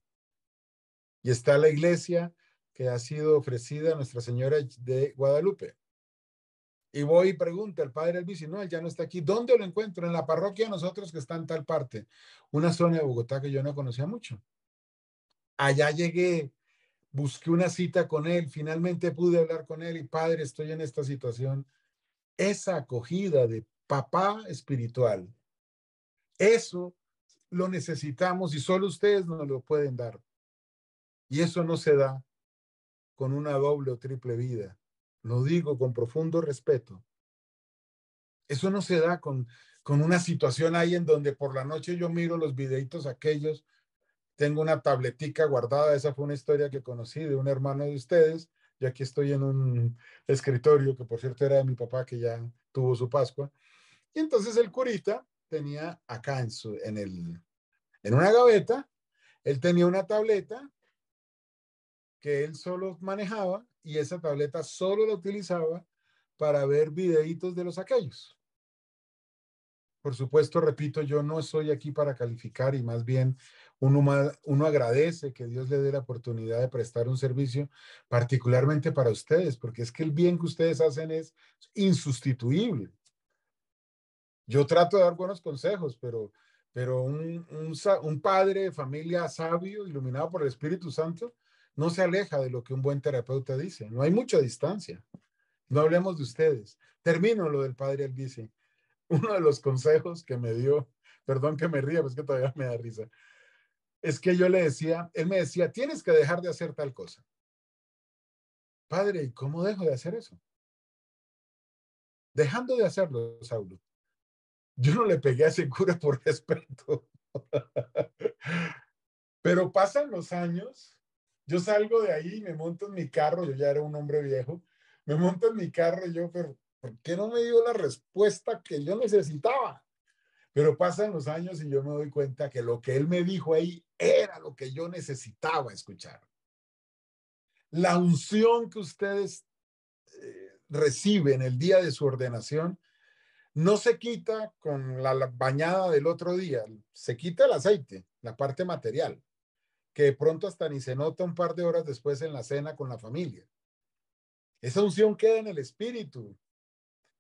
Y está la iglesia que ha sido ofrecida a Nuestra Señora de Guadalupe. Y voy y pregunto al padre Elvis, no, él ya no está aquí. ¿Dónde lo encuentro? En la parroquia de nosotros que está en tal parte. Una zona de Bogotá que yo no conocía mucho. Allá llegué, busqué una cita con él, finalmente pude hablar con él y padre, estoy en esta situación. Esa acogida de papá espiritual, eso lo necesitamos y solo ustedes nos lo pueden dar. Y eso no se da con una doble o triple vida. Lo digo con profundo respeto. Eso no se da con una situación ahí en donde por la noche yo miro los videitos aquellos, tengo una tabletica guardada, esa fue una historia que conocí de un hermano de ustedes, yo aquí estoy en un escritorio que por cierto era de mi papá que ya tuvo su Pascua, y entonces el curita tenía acá en una gaveta, él tenía una tableta que él solo manejaba y esa tableta solo la utilizaba para ver videitos de los aquellos. Por supuesto, repito, yo no estoy aquí para calificar y más bien uno agradece que Dios le dé la oportunidad de prestar un servicio, particularmente para ustedes, porque es que el bien que ustedes hacen es insustituible. Yo trato de dar buenos consejos, pero un padre de familia sabio, iluminado por el Espíritu Santo, no se aleja de lo que un buen terapeuta dice. No hay mucha distancia. No hablemos de ustedes. Termino lo del padre Albici. Uno de los consejos que me dio, perdón que me ría, pero es que todavía me da risa, es que yo le decía, él me decía, tienes que dejar de hacer tal cosa. Padre, ¿y cómo dejo de hacer eso? Dejando de hacerlo, Saulo. Yo no le pegué a ese cura por respeto. Pero pasan los años, yo salgo de ahí, me monto en mi carro, yo ya era un hombre viejo, me monto en mi carro y yo, pero ¿por qué no me dio la respuesta que yo necesitaba? Pero pasan los años y yo me doy cuenta que lo que él me dijo ahí era lo que yo necesitaba escuchar. La unción que ustedes reciben el día de su ordenación no se quita con la bañada del otro día, se quita el aceite, la parte material, que de pronto hasta ni se nota un par de horas después en la cena con la familia. Esa unción queda en el espíritu.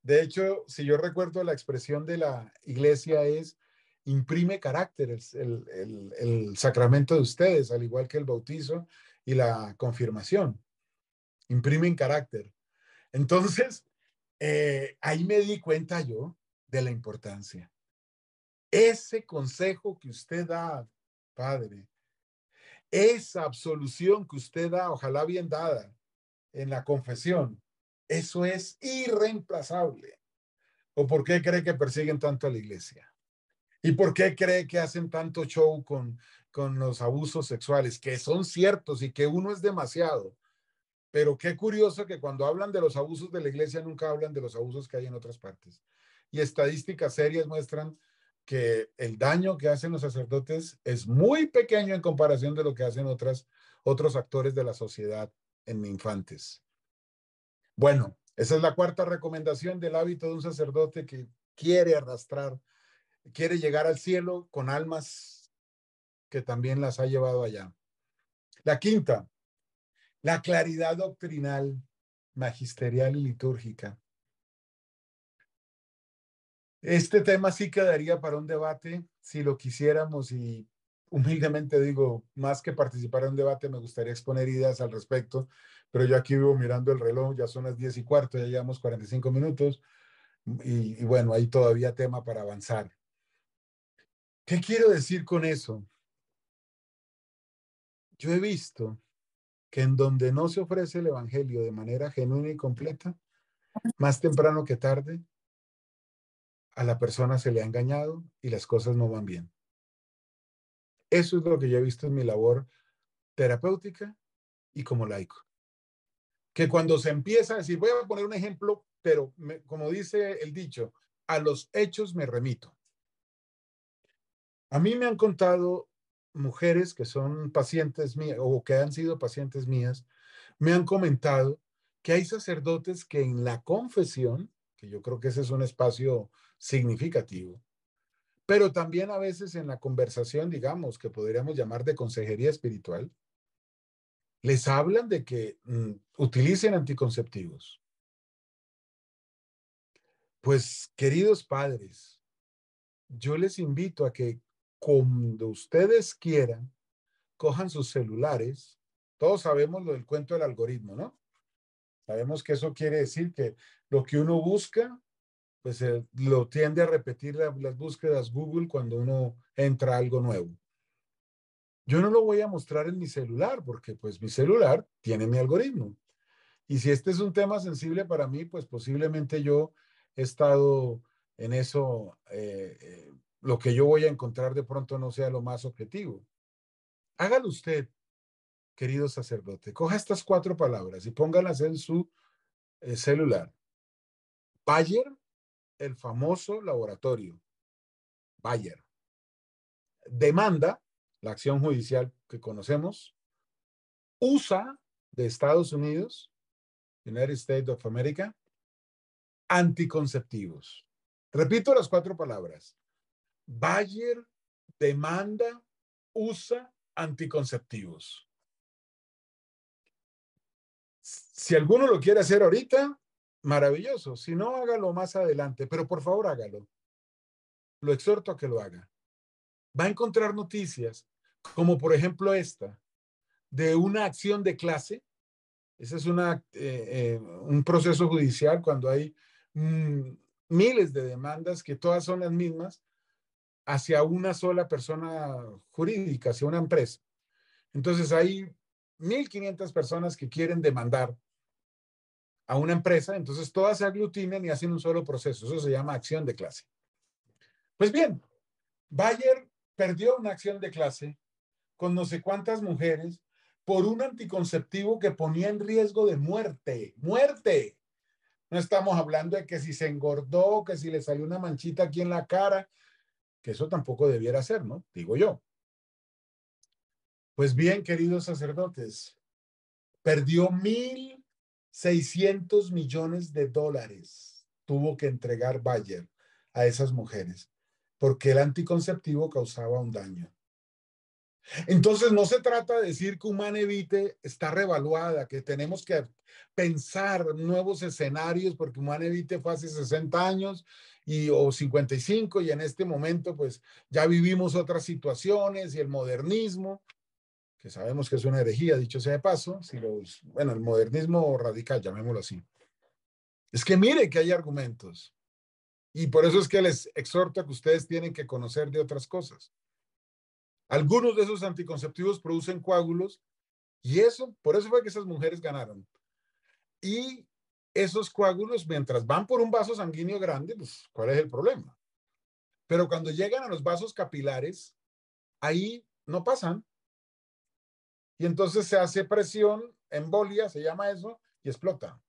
De hecho, si yo recuerdo la expresión de la iglesia es imprime carácter el sacramento de ustedes, al igual que el bautizo y la confirmación. Imprimen carácter. Entonces, ahí me di cuenta yo de la importancia. Ese consejo que usted da, padre, esa absolución que usted da, ojalá bien dada en la confesión, eso es irreemplazable. ¿O por qué cree que persiguen tanto a la iglesia? ¿Y por qué cree que hacen tanto show con los abusos sexuales? Que son ciertos y que uno es demasiado. Pero qué curioso que cuando hablan de los abusos de la iglesia nunca hablan de los abusos que hay en otras partes. Y estadísticas serias muestran que el daño que hacen los sacerdotes es muy pequeño en comparación de lo que hacen otros actores de la sociedad en infantes. Bueno, Esa es la cuarta recomendación del hábito de un sacerdote que quiere arrastrar, quiere llegar al cielo con almas que también las ha llevado allá. La quinta, la claridad doctrinal, magisterial y litúrgica. Este tema sí quedaría para un debate si lo quisiéramos, y humildemente digo, más que participar en un debate, me gustaría exponer ideas al respecto, pero yo aquí vivo mirando el reloj, ya son las 10:15, ya llevamos 45 minutos y bueno, hay todavía tema para avanzar. ¿Qué quiero decir con eso? Yo he visto que en donde no se ofrece el evangelio de manera genuina y completa, más temprano que tarde, a la persona se le ha engañado y las cosas no van bien. Eso es lo que yo he visto en mi labor terapéutica y como laico. Que cuando se empieza a decir, voy a poner un ejemplo, pero como dice el dicho, a los hechos me remito. A mí me han contado mujeres que son pacientes mías o que han sido pacientes mías, me han comentado que hay sacerdotes que en la confesión, que yo creo que ese es un espacio significativo, pero también a veces en la conversación, digamos, que podríamos llamar de consejería espiritual, les hablan de que utilicen anticonceptivos. Pues, queridos padres, yo les invito a que cuando ustedes quieran, cojan sus celulares. Todos sabemos lo del cuento del algoritmo, ¿no? Sabemos que eso quiere decir que lo que uno busca, pues lo tiende a repetir las búsquedas Google cuando uno entra a algo nuevo. Yo no lo voy a mostrar en mi celular porque pues mi celular tiene mi algoritmo. Y si este es un tema sensible para mí, pues posiblemente yo he estado en eso, lo que yo voy a encontrar de pronto no sea lo más objetivo. Hágalo usted, querido sacerdote. Coja estas 4 palabras y póngalas en su celular. Bayer, el famoso laboratorio. Bayer. Demanda, la acción judicial que conocemos. USA, de Estados Unidos, United States of America. Anticonceptivos. Repito las 4 palabras. Bayer, demanda, USA, anticonceptivos. Si alguno lo quiere hacer ahorita, maravilloso. Si no, hágalo más adelante, pero por favor hágalo. Lo exhorto a que lo haga. Va a encontrar noticias, como por ejemplo esta, de una acción de clase. Ese es un proceso judicial cuando hay miles de demandas que todas son las mismas hacia una sola persona jurídica, hacia una empresa. Entonces hay 1,500 personas que quieren demandar a una empresa, entonces todas se aglutinan y hacen un solo proceso. Eso se llama acción de clase. Pues bien, Bayer perdió una acción de clase con no sé cuántas mujeres por un anticonceptivo que ponía en riesgo de muerte. ¡Muerte! No estamos hablando de que si se engordó, que si le salió una manchita aquí en la cara, que eso tampoco debiera ser, ¿no? Digo yo. Pues bien, queridos sacerdotes, perdió 1,600 millones de dólares. Tuvo que entregar Bayer a esas mujeres porque el anticonceptivo causaba un daño. Entonces no se trata de decir que Humanevite está revaluada, que tenemos que pensar nuevos escenarios porque Humanevite fue hace 60 años o 55 y en este momento pues ya vivimos otras situaciones y el modernismo, que sabemos que es una herejía, dicho sea de paso, bueno, el modernismo radical, llamémoslo así. Es que mire que hay argumentos y por eso es que les exhorto a que ustedes tienen que conocer de otras cosas. Algunos de esos anticonceptivos producen coágulos y por eso fue que esas mujeres ganaron. Y esos coágulos, mientras van por un vaso sanguíneo grande, pues, ¿cuál es el problema? Pero cuando llegan a los vasos capilares, ahí no pasan. Y entonces se hace presión, embolia, se llama eso, y explota.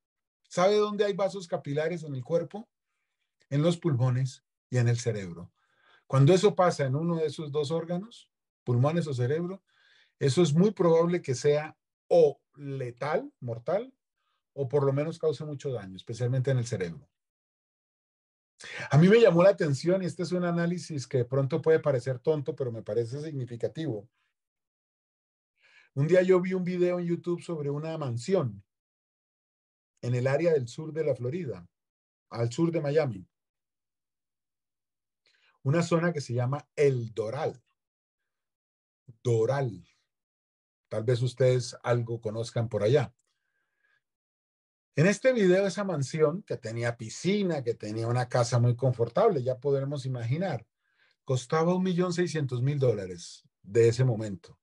¿Sabe dónde hay vasos capilares en el cuerpo? En los pulmones y en el cerebro. Cuando eso pasa en uno de esos 2 órganos, pulmones o cerebro, eso es muy probable que sea o letal, mortal, o por lo menos cause mucho daño, especialmente en el cerebro. A mí me llamó la atención, y este es un análisis que de pronto puede parecer tonto, pero me parece significativo. Un día yo vi un video en YouTube sobre una mansión en el área del sur de la Florida, al sur de Miami, una zona que se llama El Doral. Doral. Tal vez ustedes algo conozcan por allá. En este video, esa mansión, que tenía piscina, que tenía una casa muy confortable, ya podremos imaginar, costaba $1.600.000 de ese momento.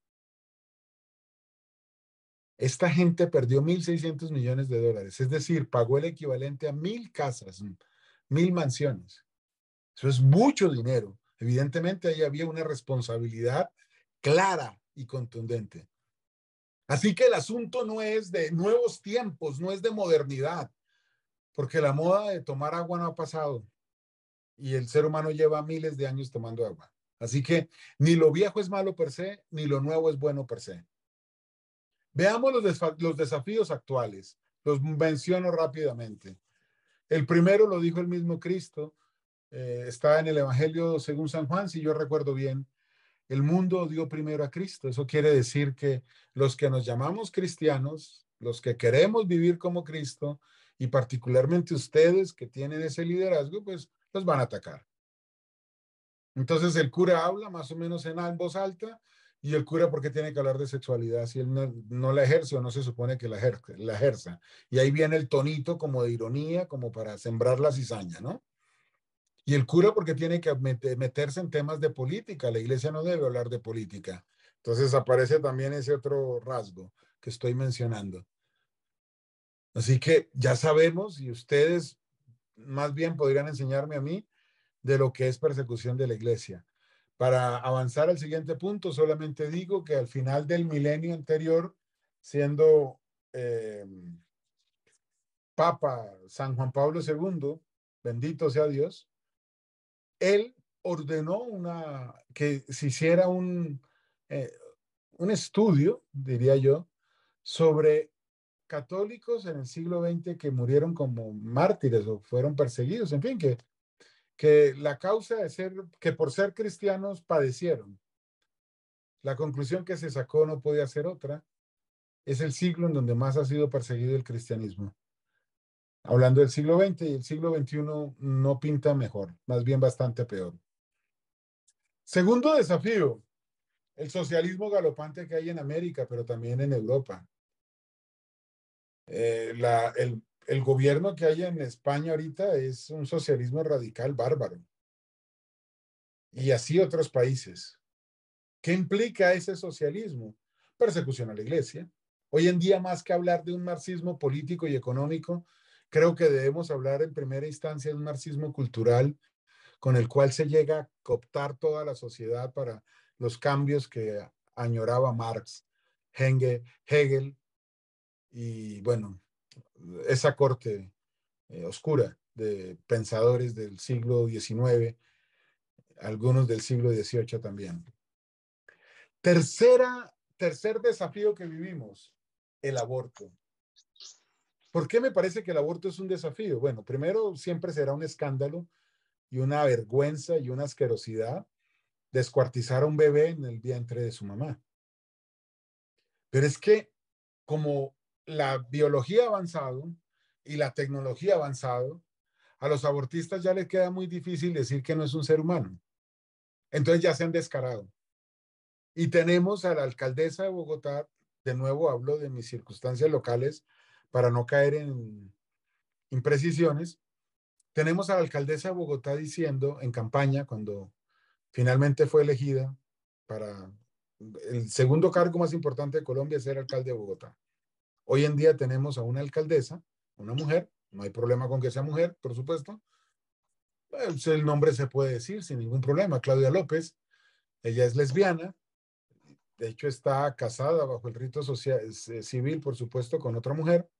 Esta gente perdió $1.600.000.000, es decir, pagó el equivalente a 1.000 casas, 1.000 mansiones. Eso es mucho dinero. Evidentemente, ahí había una responsabilidad clara y contundente. Así que el asunto no es de nuevos tiempos, no es de modernidad, porque la moda de tomar agua no ha pasado y el ser humano lleva miles de años tomando agua. Así que ni lo viejo es malo per se, ni lo nuevo es bueno per se. Veamos los desafíos actuales. Los menciono rápidamente. El primero lo dijo el mismo Cristo. Está en el Evangelio según San Juan, si yo recuerdo bien. El mundo dio primero a Cristo. Eso quiere decir que los que nos llamamos cristianos, los que queremos vivir como Cristo, y particularmente ustedes que tienen ese liderazgo, pues los van a atacar. Entonces el cura habla más o menos en voz alta, y el cura, ¿por qué tiene que hablar de sexualidad si él no la ejerce o no se supone que la ejerza? Y ahí viene el tonito como de ironía, como para sembrar la cizaña, ¿no? Y el cura, porque tiene que meterse en temas de política. La iglesia no debe hablar de política. Entonces aparece también ese otro rasgo que estoy mencionando. Así que ya sabemos, y ustedes más bien podrían enseñarme a mí de lo que es persecución de la iglesia. Para avanzar al siguiente punto, solamente digo que al final del milenio anterior, siendo eh, Papa San Juan Pablo II, bendito sea Dios, él ordenó que se hiciera eh, un estudio, diría yo, sobre católicos en el siglo XX que murieron como mártires o fueron perseguidos, en fin, que la causa de ser, que por ser cristianos padecieron. La conclusión que se sacó no podía ser otra. Es el siglo en donde más ha sido perseguido el cristianismo. Hablando del siglo XX, y el siglo XXI no pinta mejor, más bien bastante peor. Segundo desafío, el socialismo galopante que hay en América, pero también en Europa. El gobierno que hay en España ahorita es un socialismo radical bárbaro. Y así otros países. ¿Qué implica ese socialismo? Persecución a la iglesia. Hoy en día, más que hablar de un marxismo político y económico, creo que debemos hablar en primera instancia de un marxismo cultural con el cual se llega a cooptar toda la sociedad para los cambios que añoraba Marx, Hegel y, bueno, esa corte oscura de pensadores del siglo XIX, algunos del siglo XVIII también. Tercer desafío que vivimos, el aborto. ¿Por qué me parece que el aborto es un desafío? Bueno, primero, siempre será un escándalo y una vergüenza y una asquerosidad descuartizar a un bebé en el vientre de su mamá. Pero es que como la biología ha avanzado y la tecnología ha avanzado, a los abortistas ya les queda muy difícil decir que no es un ser humano. Entonces ya se han descarado. Y tenemos a la alcaldesa de Bogotá, de nuevo hablo de mis circunstancias locales para no caer en imprecisiones, tenemos a la alcaldesa de Bogotá diciendo en campaña, cuando finalmente fue elegida para el segundo cargo más importante de Colombia, ser alcalde de Bogotá. Hoy en día tenemos a una alcaldesa, una mujer, no hay problema con que sea mujer, por supuesto, pues el nombre se puede decir sin ningún problema, Claudia López. Ella es lesbiana, de hecho está casada bajo el rito social, civil, por supuesto, con otra mujer,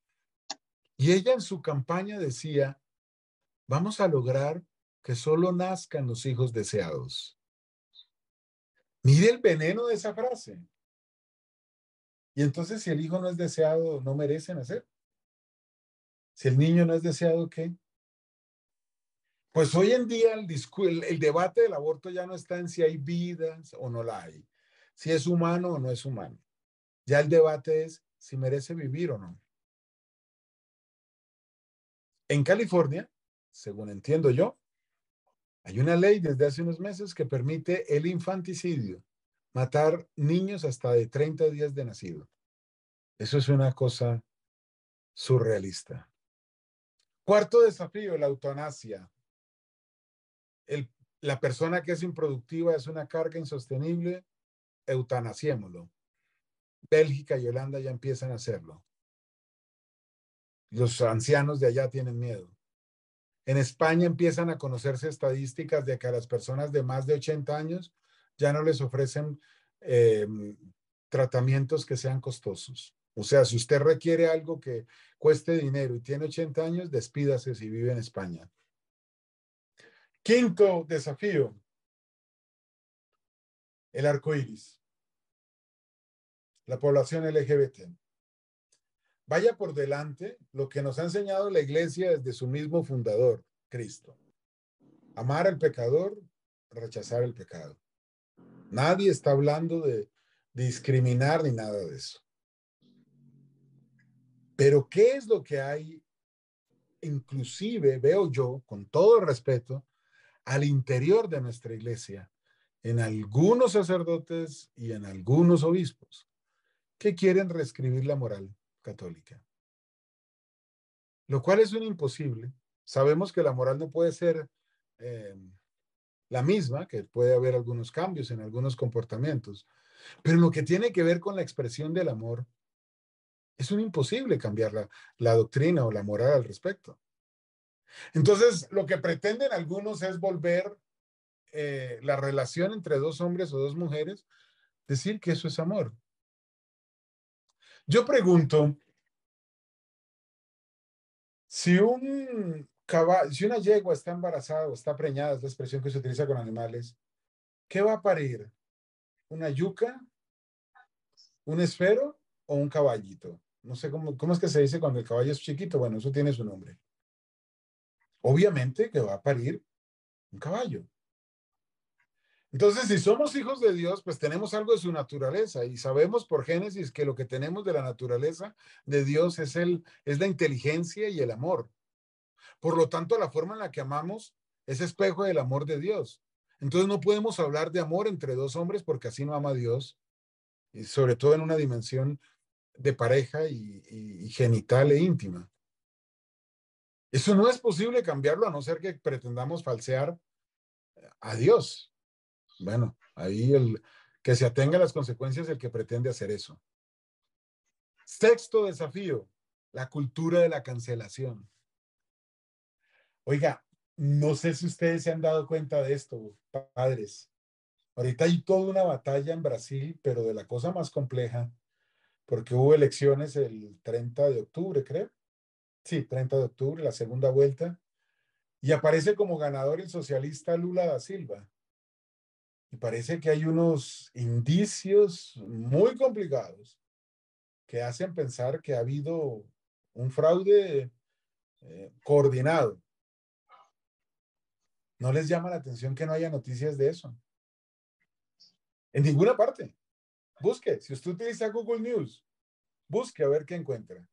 y ella en su campaña decía, vamos a lograr que solo nazcan los hijos deseados. Mire el veneno de esa frase. Y entonces, si el hijo no es deseado, no merece nacer. Si el niño no es deseado, ¿qué? Pues hoy en día el debate del aborto ya no está en si hay vidas o no la hay, si es humano o no es humano. Ya el debate es si merece vivir o no. En California, según entiendo yo, hay una ley desde hace unos meses que permite el infanticidio, matar niños hasta de 30 días de nacido. Eso es una cosa surrealista. Cuarto desafío, la eutanasia. El, la persona que es improductiva es una carga insostenible, eutanasiémoslo. Bélgica y Holanda ya empiezan a hacerlo. Los ancianos de allá tienen miedo. En España empiezan a conocerse estadísticas de que a las personas de más de 80 años ya no les ofrecen tratamientos que sean costosos. O sea, si usted requiere algo que cueste dinero y tiene 80 años, despídase si vive en España. Quinto desafío, el arco iris, la población LGBT. Vaya por delante lo que nos ha enseñado la iglesia desde su mismo fundador, Cristo. Amar al pecador, rechazar el pecado. Nadie está hablando de discriminar ni nada de eso. Pero ¿qué es lo que hay? Inclusive veo yo, con todo el respeto, al interior de nuestra iglesia, en algunos sacerdotes y en algunos obispos, que quieren reescribir la moral católica. Lo cual es un imposible. Sabemos que la moral no puede ser la misma, que puede haber algunos cambios en algunos comportamientos, pero lo que tiene que ver con la expresión del amor, es un imposible cambiar la doctrina o la moral al respecto. Entonces, lo que pretenden algunos es volver la relación entre dos hombres o dos mujeres, decir que eso es amor. Yo pregunto, si si una yegua está embarazada o está preñada, es la expresión que se utiliza con animales, ¿qué va a parir? ¿Una yuca, un esfero o un caballito? No sé cómo es que se dice cuando el caballo es chiquito. Bueno, eso tiene su nombre. Obviamente que va a parir un caballo. Entonces, si somos hijos de Dios, pues tenemos algo de su naturaleza y sabemos por Génesis que lo que tenemos de la naturaleza de Dios es la inteligencia y el amor. Por lo tanto, la forma en la que amamos es espejo del amor de Dios. Entonces, no podemos hablar de amor entre dos hombres porque así no ama a Dios, y sobre todo en una dimensión de pareja y genital e íntima. Eso no es posible cambiarlo a no ser que pretendamos falsear a Dios. Bueno, ahí que se atenga a las consecuencias el que pretende hacer eso. Sexto desafío, la cultura de la cancelación. Oiga, no sé si ustedes se han dado cuenta de esto, padres. Ahorita hay toda una batalla en Brasil, pero de la cosa más compleja, porque hubo elecciones el 30 de octubre, creo. Sí, 30 de octubre, la segunda vuelta, y aparece como ganador el socialista Lula da Silva. Y parece que hay unos indicios muy complicados que hacen pensar que ha habido un fraude coordinado. ¿No les llama la atención que no haya noticias de eso? En ninguna parte. Busque, si usted utiliza Google News, busque a ver qué encuentra.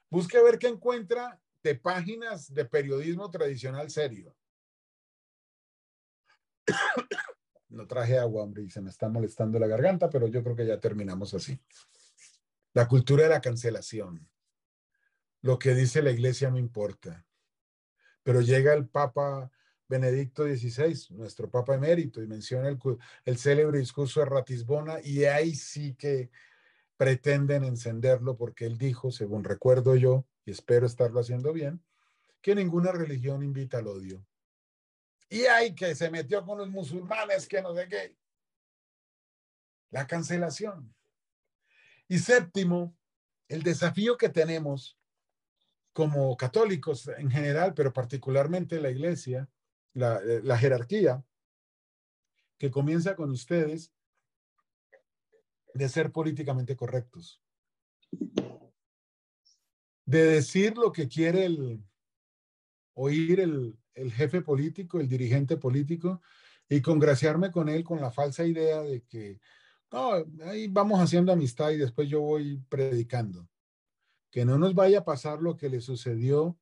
Busque a ver qué encuentra de páginas de periodismo tradicional serio. No traje agua, hombre, y se me está molestando la garganta, pero yo creo que ya terminamos así. La cultura de la cancelación. Lo que dice la iglesia no importa. Pero llega el Papa Benedicto XVI, nuestro Papa emérito, y menciona el célebre discurso de Ratisbona, y ahí sí que pretenden encenderlo porque él dijo, según recuerdo yo, y espero estarlo haciendo bien, que ninguna religión invita al odio. Y ahí que se metió con los musulmanes, que no sé qué. La cancelación. Y séptimo, el desafío que tenemos como católicos en general, pero particularmente la iglesia, la jerarquía, que comienza con ustedes, de ser políticamente correctos. de decir lo que quiere oír el jefe político, el dirigente político, y congraciarme con él con la falsa idea de que no, ahí vamos haciendo amistad y después yo voy predicando. Que no nos vaya a pasar lo que le sucedió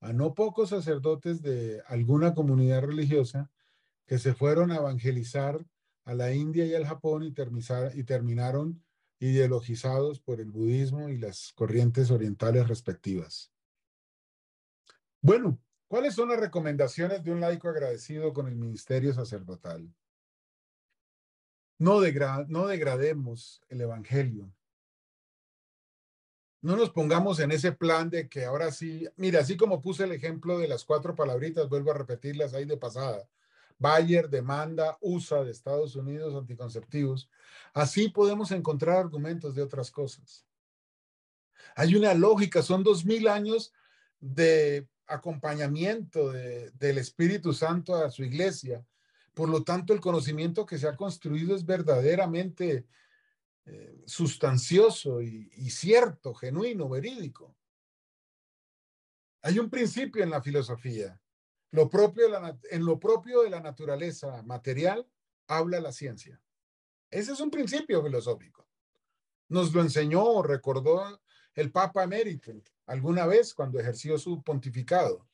a no pocos sacerdotes de alguna comunidad religiosa que se fueron a evangelizar a la India y al Japón y terminaron ideologizados por el budismo y las corrientes orientales respectivas. Bueno, ¿cuáles son las recomendaciones de un laico agradecido con el ministerio sacerdotal? No degrademos el evangelio. No nos pongamos en ese plan de que ahora sí, mira, así como puse el ejemplo de las 4 palabritas, vuelvo a repetirlas ahí de pasada. Bayer demanda USA de Estados Unidos anticonceptivos. Así podemos encontrar argumentos de otras cosas. Hay una lógica, son 2000 años de acompañamiento del Espíritu Santo a su iglesia. Por lo tanto, el conocimiento que se ha construido es verdaderamente sustancioso y cierto, genuino, verídico. Hay un principio en la filosofía. En lo propio de la naturaleza material habla la ciencia. Ese es un principio filosófico. Nos lo enseñó o recordó el Papa Emérito alguna vez cuando ejerció su pontificado.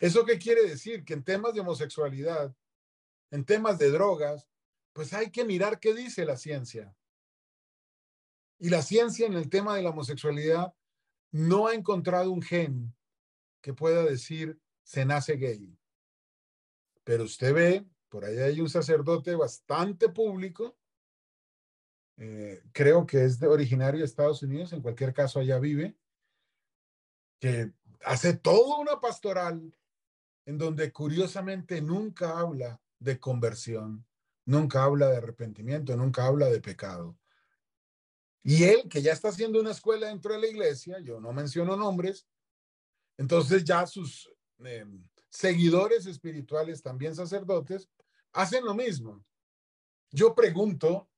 ¿Eso qué quiere decir? Que en temas de homosexualidad, en temas de drogas, pues hay que mirar qué dice la ciencia. Y la ciencia en el tema de la homosexualidad no ha encontrado un gen que pueda decir se nace gay. Pero usted ve, por ahí hay un sacerdote bastante público, creo que es originario de Estados Unidos, en cualquier caso allá vive, que hace toda una pastoral en donde curiosamente nunca habla de conversión, nunca habla de arrepentimiento, nunca habla de pecado. Y él, que ya está haciendo una escuela dentro de la iglesia, yo no menciono nombres, entonces ya sus seguidores espirituales, también sacerdotes, hacen lo mismo. Yo pregunto,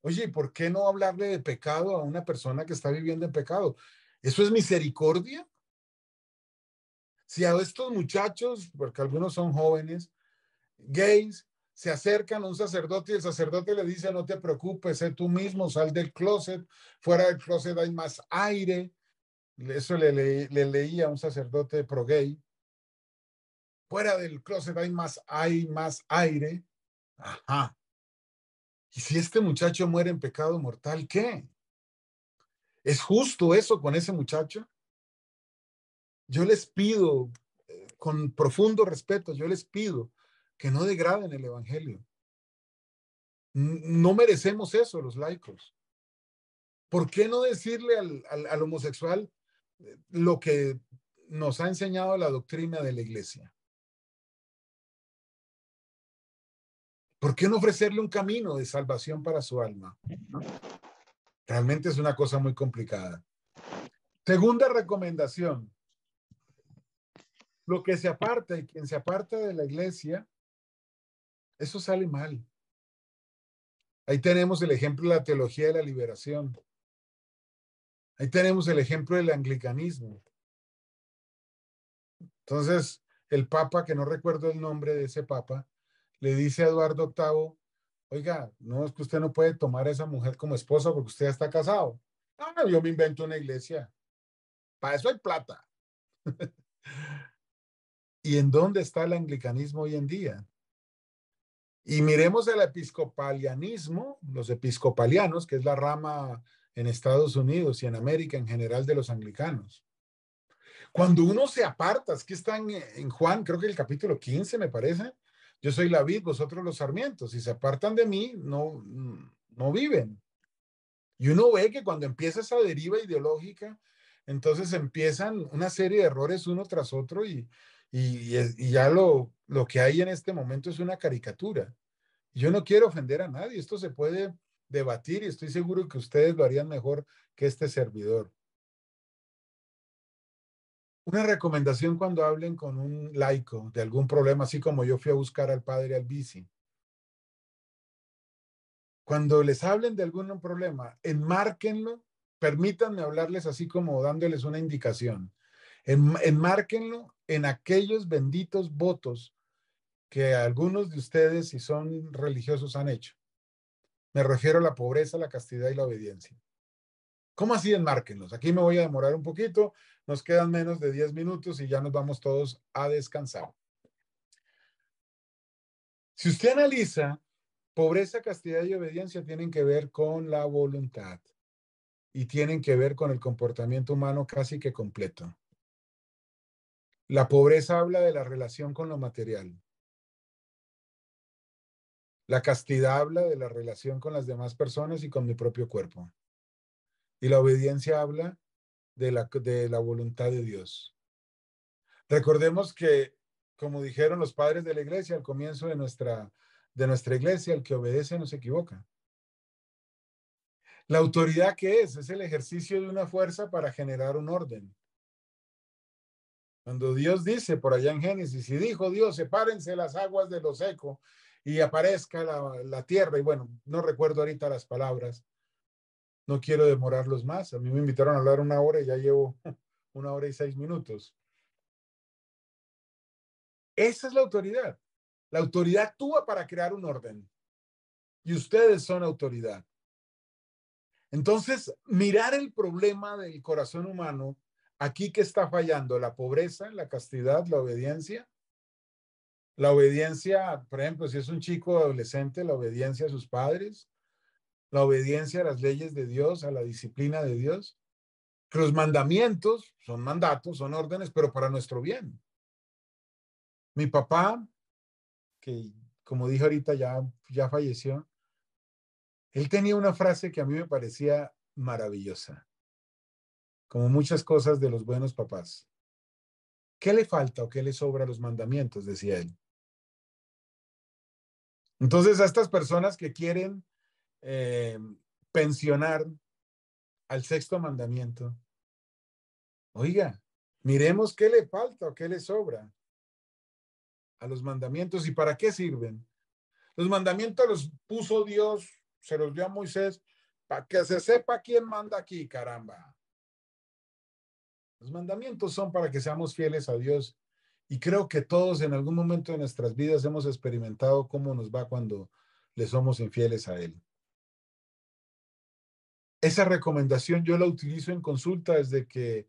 oye, ¿por qué no hablarle de pecado a una persona que está viviendo en pecado? ¿Eso es misericordia? Si a estos muchachos, porque algunos son jóvenes, gays, se acercan a un sacerdote y el sacerdote le dice, no te preocupes, sé tú mismo, sal del closet, fuera del closet hay más aire. Eso le leía a un sacerdote pro gay. Fuera del closet hay más aire. Ajá. ¿Y si este muchacho muere en pecado mortal, qué? ¿Es justo eso con ese muchacho? Yo les pido, con profundo respeto, yo les pido que no degraden el evangelio. No merecemos eso los laicos. ¿Por qué no decirle al homosexual lo que nos ha enseñado la doctrina de la iglesia? ¿Por qué no ofrecerle un camino de salvación para su alma? Realmente es una cosa muy complicada. Segunda recomendación. Lo que se aparta y quien se aparta de la iglesia, eso sale mal. Ahí tenemos el ejemplo de la teología de la liberación. Ahí tenemos el ejemplo del anglicanismo. Entonces, el papa, que no recuerdo el nombre de ese papa, le dice a Eduardo VIII, oiga, no es que usted no puede tomar a esa mujer como esposa porque usted ya está casado. Ah, yo me invento una iglesia. Para eso hay plata. ¿Y en dónde está el anglicanismo hoy en día? Y miremos el episcopalianismo, los episcopalianos, que es la rama en Estados Unidos y en América en general de los anglicanos. Cuando uno se aparta, es que está en Juan, creo que el capítulo 15 me parece, yo soy la vid, vosotros los sarmientos, si se apartan de mí, no viven. Y uno ve que cuando empieza esa deriva ideológica, entonces empiezan una serie de errores uno tras otro y ya lo que hay en este momento es una caricatura. Yo no quiero ofender a nadie, esto se puede debatir y estoy seguro que ustedes lo harían mejor que este servidor. Una recomendación cuando hablen con un laico de algún problema, así como yo fui a buscar al padre Albisi. Cuando les hablen de algún problema, enmárquenlo permítanme hablarles así como dándoles una indicación. Enmárquenlo en aquellos benditos votos que algunos de ustedes, si son religiosos, han hecho. Me refiero a la pobreza, la castidad y la obediencia. ¿Cómo así enmárquenlos? Aquí me voy a demorar un poquito, nos quedan menos de 10 minutos y ya nos vamos todos a descansar. Si usted analiza, pobreza, castidad y obediencia tienen que ver con la voluntad y tienen que ver con el comportamiento humano casi que completo. La pobreza habla de la relación con lo material. La castidad habla de la relación con las demás personas y con mi propio cuerpo. Y la obediencia habla de la voluntad de Dios. Recordemos que, como dijeron los padres de la iglesia al comienzo de nuestra iglesia, el que obedece no se equivoca. ¿La autoridad qué es? Es el ejercicio de una fuerza para generar un orden. Cuando Dios dice por allá en Génesis, y dijo Dios, sepárense las aguas de lo seco y aparezca la tierra, y bueno, no recuerdo ahorita las palabras, no quiero demorarlos más. A mí me invitaron a hablar 1 hora y ya llevo 1 hora y 6 minutos. Esa es la autoridad. La autoridad actúa para crear un orden y ustedes son autoridad. Entonces, mirar el problema del corazón humano, aquí que está fallando, la pobreza, la castidad, la obediencia. La obediencia, por ejemplo, si es un chico adolescente, la obediencia a sus padres, la obediencia a las leyes de Dios, a la disciplina de Dios. Los mandamientos son mandatos, son órdenes, pero para nuestro bien. Mi papá, que como dije ahorita ya falleció, él tenía una frase que a mí me parecía maravillosa, como muchas cosas de los buenos papás. ¿Qué le falta o qué le sobra a los mandamientos? Decía él. Entonces, a estas personas que quieren eh, pensionar al sexto mandamiento, oiga, miremos qué le falta o qué le sobra a los mandamientos y para qué sirven. Los mandamientos los puso Dios, se los dio a Moisés, para que se sepa quién manda aquí, caramba. Los mandamientos son para que seamos fieles a Dios y creo que todos en algún momento de nuestras vidas hemos experimentado cómo nos va cuando le somos infieles a Él. Esa recomendación yo la utilizo en consulta desde que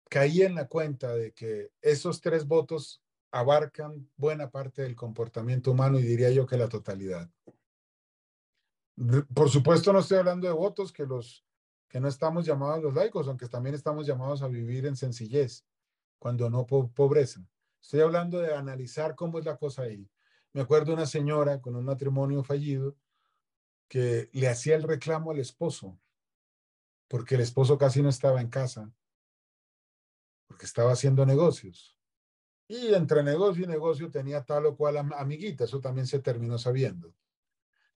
caí en la cuenta de que esos 3 votos abarcan buena parte del comportamiento humano y diría yo que la totalidad. Por supuesto no estoy hablando de votos que no estamos llamados los laicos, aunque también estamos llamados a vivir en sencillez, cuando no pobreza. Estoy hablando de analizar cómo es la cosa ahí. Me acuerdo de una señora con un matrimonio fallido que le hacía el reclamo al esposo, porque el esposo casi no estaba en casa, porque estaba haciendo negocios. Y entre negocio y negocio tenía tal o cual amiguita, eso también se terminó sabiendo.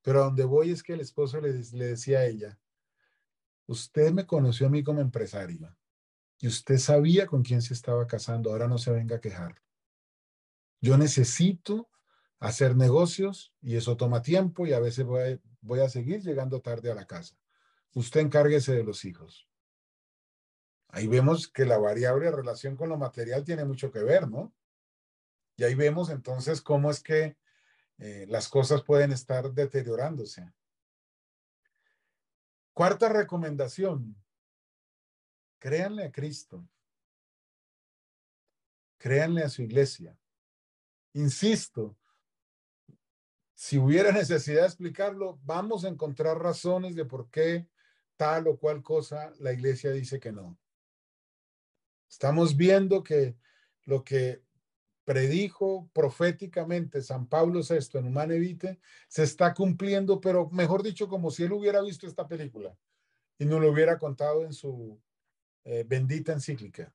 Pero a donde voy es que el esposo le decía a ella, usted me conoció a mí como empresario y usted sabía con quién se estaba casando, ahora no se venga a quejar. Yo necesito hacer negocios y eso toma tiempo y a veces voy a seguir llegando tarde a la casa. Usted encárguese de los hijos. Ahí vemos que la variable relación con lo material tiene mucho que ver, ¿no? Y ahí vemos entonces cómo es que las cosas pueden estar deteriorándose. Cuarta recomendación, créanle a Cristo, créanle a su iglesia. Insisto, si hubiera necesidad de explicarlo, vamos a encontrar razones de por qué tal o cual cosa la iglesia dice que no. Estamos viendo que lo que predijo proféticamente San Pablo VI en Humane Vitae se está cumpliendo, pero mejor dicho, como si él hubiera visto esta película y nos lo hubiera contado en su bendita encíclica.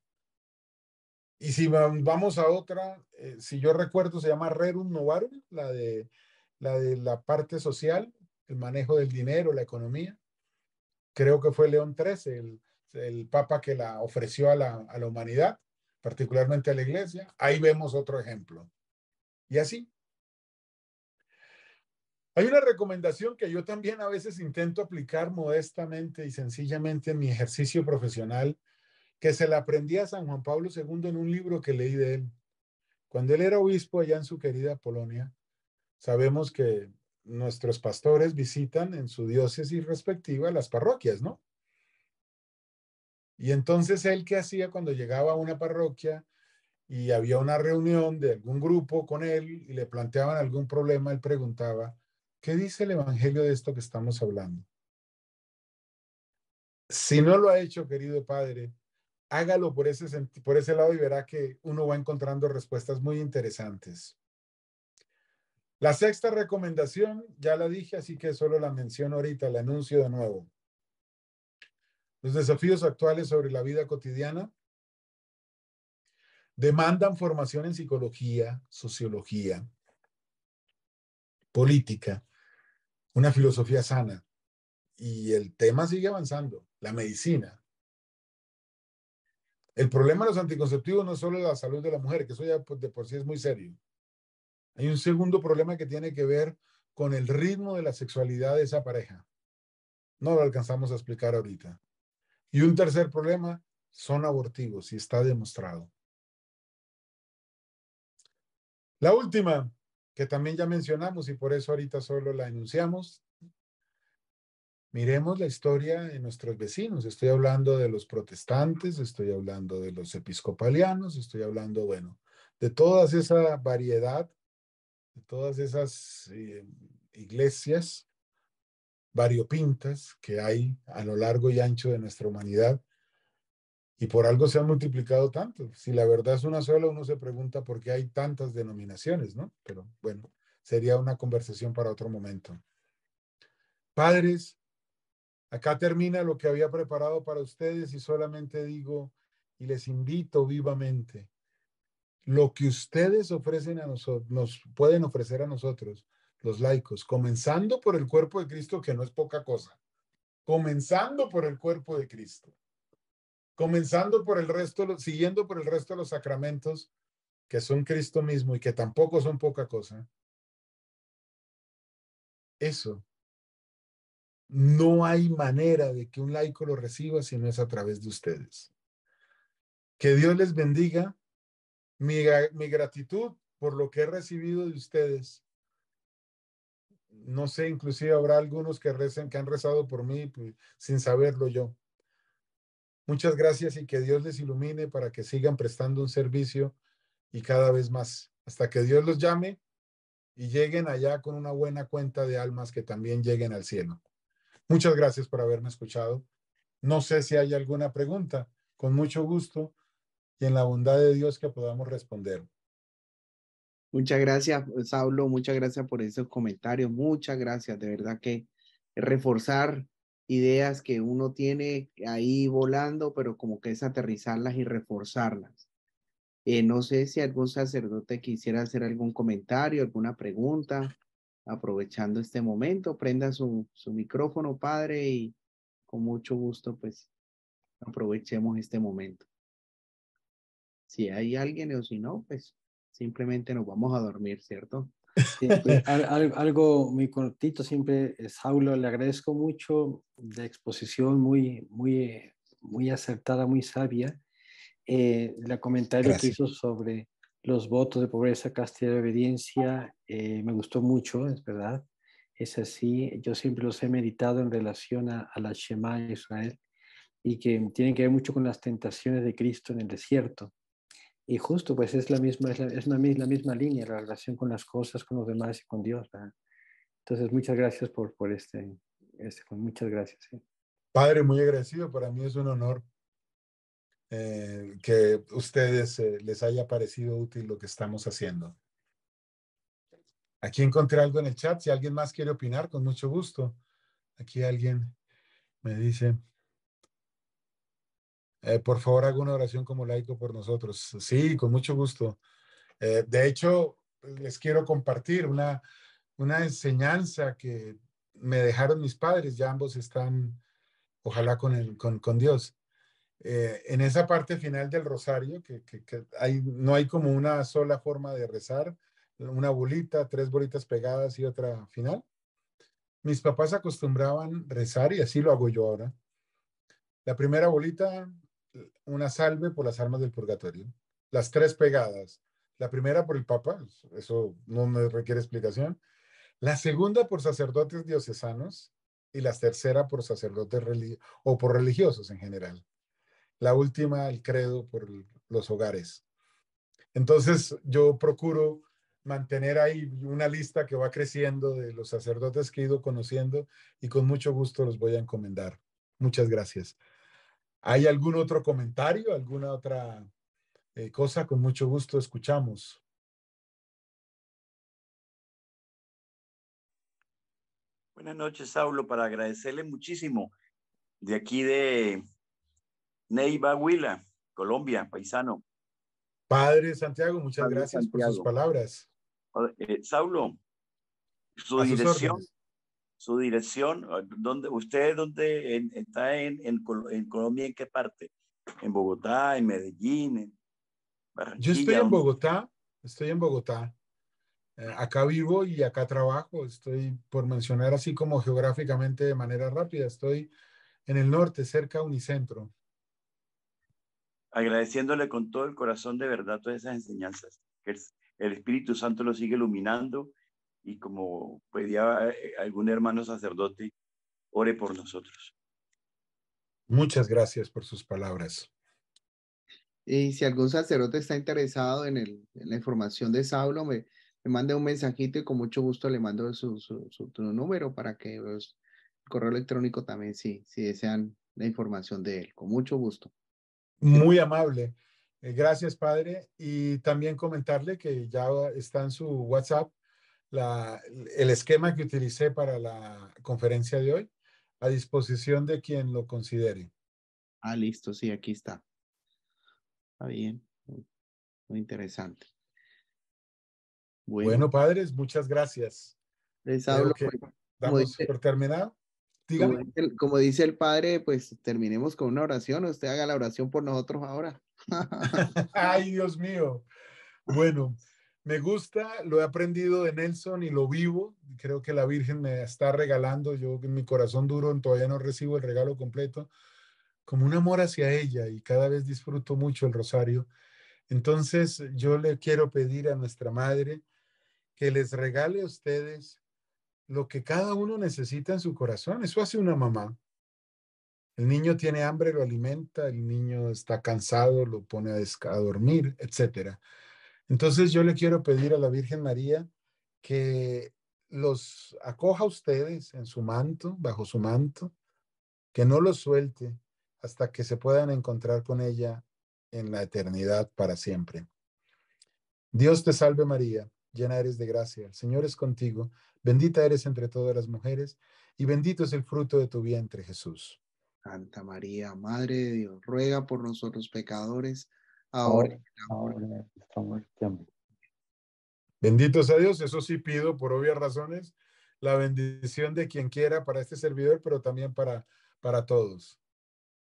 Y si vamos a otra, si yo recuerdo, se llama Rerum Novarum, la parte social, el manejo del dinero, la economía. Creo que fue León XIII, el papa que la ofreció a la humanidad, particularmente a la iglesia. Ahí vemos otro ejemplo. Y así. Hay una recomendación que yo también a veces intento aplicar modestamente y sencillamente en mi ejercicio profesional, que se la aprendí a San Juan Pablo II en un libro que leí de él. Cuando él era obispo allá en su querida Polonia, sabemos que nuestros pastores visitan en su diócesis respectiva las parroquias, ¿no? Y entonces él, ¿qué hacía cuando llegaba a una parroquia y había una reunión de algún grupo con él y le planteaban algún problema? Él preguntaba, ¿qué dice el evangelio de esto que estamos hablando? Si no lo ha hecho, querido padre, hágalo por ese lado y verá que uno va encontrando respuestas muy interesantes. La sexta recomendación, ya la dije, así que solo la menciono ahorita, la anuncio de nuevo. Los desafíos actuales sobre la vida cotidiana demandan formación en psicología, sociología, política, una filosofía sana. Y el tema sigue avanzando, la medicina. El problema de los anticonceptivos no es solo la salud de la mujer, que eso ya de por sí es muy serio. Hay un segundo problema que tiene que ver con el ritmo de la sexualidad de esa pareja. No lo alcanzamos a explicar ahorita. Y un tercer problema son abortivos, y está demostrado. La última, que también ya mencionamos y por eso ahorita solo la enunciamos, miremos la historia de nuestros vecinos. Estoy hablando de los protestantes, estoy hablando de los episcopalianos, estoy hablando, bueno, de toda esa variedad, de todas esas iglesias variopintas que hay a lo largo y ancho de nuestra humanidad. Y por algo se han multiplicado tanto. Si la verdad es una sola, uno se pregunta por qué hay tantas denominaciones, ¿no? Pero bueno, sería una conversación para otro momento. Padres, acá termina lo que había preparado para ustedes y solamente digo y les invito vivamente, lo que ustedes ofrecen a nosotros, nos pueden ofrecer a nosotros, los laicos, comenzando por el cuerpo de Cristo, que no es poca cosa, comenzando por el cuerpo de Cristo, comenzando por el resto, siguiendo por el resto de los sacramentos, que son Cristo mismo y que tampoco son poca cosa. Eso no hay manera de que un laico lo reciba si no es a través de ustedes. Que Dios les bendiga. Mi gratitud por lo que he recibido de ustedes. No sé, inclusive habrá algunos que han rezado por mí pues, sin saberlo yo. Muchas gracias y que Dios les ilumine para que sigan prestando un servicio y cada vez más, hasta que Dios los llame y lleguen allá con una buena cuenta de almas que también lleguen al cielo. Muchas gracias por haberme escuchado. No sé si hay alguna pregunta. Con mucho gusto y en la bondad de Dios que podamos responder. Muchas gracias, Saulo, muchas gracias por esos comentarios, muchas gracias, de verdad que reforzar ideas que uno tiene ahí volando, pero como que es aterrizarlas y reforzarlas. No sé si algún sacerdote quisiera hacer algún comentario, alguna pregunta, aprovechando este momento, prenda su micrófono, padre, y con mucho gusto, pues aprovechemos este momento. Si hay alguien o si no, pues simplemente nos vamos a dormir, ¿cierto? Sí, pues, algo muy cortito, siempre, Saulo, le agradezco mucho la exposición muy acertada, muy sabia. El comentario que Gracias. hizo sobre los votos de pobreza, castidad y obediencia, me gustó mucho, es verdad. Es así, yo siempre los he meditado en relación a la Shema de Israel y que tienen que ver mucho con las tentaciones de Cristo en el desierto. Y justo, pues es la misma, la misma línea, la relación con las cosas, con los demás y con Dios, ¿verdad? Entonces, muchas gracias por muchas gracias. ¿Sí? Padre, muy agradecido. Para mí es un honor que ustedes les haya parecido útil lo que estamos haciendo. Aquí encontré algo en el chat. Si alguien más quiere opinar, con mucho gusto. Aquí alguien me dice, por favor, haga una oración como laico por nosotros. Sí, con mucho gusto. De hecho, les quiero compartir una enseñanza que me dejaron mis padres. Ya ambos están, ojalá, con Dios. En esa parte final del rosario, que no hay como una sola forma de rezar, una bolita, tres bolitas pegadas y otra final. mis papás acostumbraban rezar y así lo hago yo ahora. La primera bolita, una salve por las almas del purgatorio. Las tres pegadas. La primera por el Papa, eso no me requiere explicación. La segunda por sacerdotes diocesanos y la tercera por sacerdotes o por religiosos en general. La última, el credo por los hogares. Entonces yo procuro mantener ahí una lista que va creciendo de los sacerdotes que he ido conociendo y con mucho gusto los voy a encomendar. Muchas gracias. ¿Hay algún otro comentario, alguna otra cosa? Con mucho gusto escuchamos. Buenas noches, Saulo, para agradecerle muchísimo de aquí de Neiva, Huila, Colombia, paisano. Padre Santiago, muchas Padre gracias por sus Santiago. palabras. Saulo, su A sus dirección, órdenes. ¿usted dónde está en Colombia? ¿En qué parte? ¿En Bogotá, en Medellín, en Yo estoy Barranquilla? en Bogotá, acá vivo y acá trabajo. Estoy, por mencionar así como geográficamente de manera rápida, estoy en el norte, cerca de Unicentro. Agradeciéndole con todo el corazón de verdad todas esas enseñanzas. Que el Espíritu Santo lo sigue iluminando y como pedía algún hermano sacerdote, ore por nosotros. Muchas gracias por sus palabras. Y si algún sacerdote está interesado en la información de Saulo, me manda un mensajito y con mucho gusto le mando su número para que el correo electrónico también, si desean la información de él. Con mucho gusto. Muy amable. Gracias, padre. Y también comentarle que ya está en su WhatsApp el esquema que utilicé para la conferencia de hoy, a disposición de quien lo considere. Ah, listo, sí, aquí está. Está bien. Muy interesante. Bueno, padres, muchas gracias. Saulo, Creo que pues, como damos dice, por terminado. Dígame. como dice el padre, pues terminemos con una oración. Usted haga la oración por nosotros ahora. Ay, Dios mío. Bueno, me gusta, lo he aprendido de Nelson y lo vivo. Creo que la Virgen me está regalando, yo en mi corazón duro todavía no recibo el regalo completo, como un amor hacia ella y cada vez disfruto mucho el rosario. Entonces yo le quiero pedir a nuestra Madre que les regale a ustedes lo que cada uno necesita en su corazón. Eso hace una mamá. El niño tiene hambre, lo alimenta, el niño está cansado, lo pone a dormir, etcétera. Entonces yo le quiero pedir a la Virgen María que los acoja a ustedes en su manto, bajo su manto, que no los suelte hasta que se puedan encontrar con ella en la eternidad para siempre. Dios te salve María, llena eres de gracia, el Señor es contigo, bendita eres entre todas las mujeres y bendito es el fruto de tu vientre, Jesús. Santa María, Madre de Dios, ruega por nosotros pecadores, ahora Ahora, y en la hora. ahora, en nuestra muerte. Amén. Bendito sea Dios, eso sí pido por obvias razones, la bendición de quien quiera para este servidor, pero también para todos.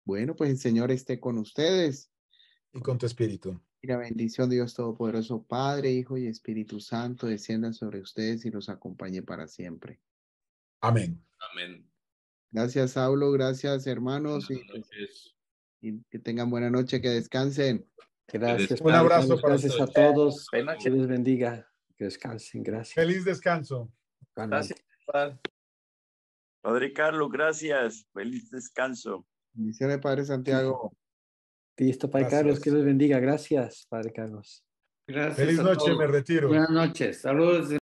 Bueno, pues el Señor esté con ustedes. Y con tu espíritu. Y la bendición de Dios Todopoderoso, Padre, Hijo y Espíritu Santo, descienda sobre ustedes y los acompañe para siempre. Amén. Amén. Gracias, Saulo. Gracias, hermanos. Buenas noches. Y que tengan buena noche, que descansen. Gracias, Un Padre abrazo Carlos. para Gracias a todos. todos. Buenas Que noches. les bendiga. Que descansen. Gracias. Feliz descanso. Igualmente. Gracias. Padre Carlos, gracias. Feliz descanso. Bendiciones, Padre Santiago. Listo, Padre Carlos. Que Gracias. les bendiga. Gracias, Padre Carlos. Gracias Feliz a noche, todos. me retiro. Buenas noches. Saludos.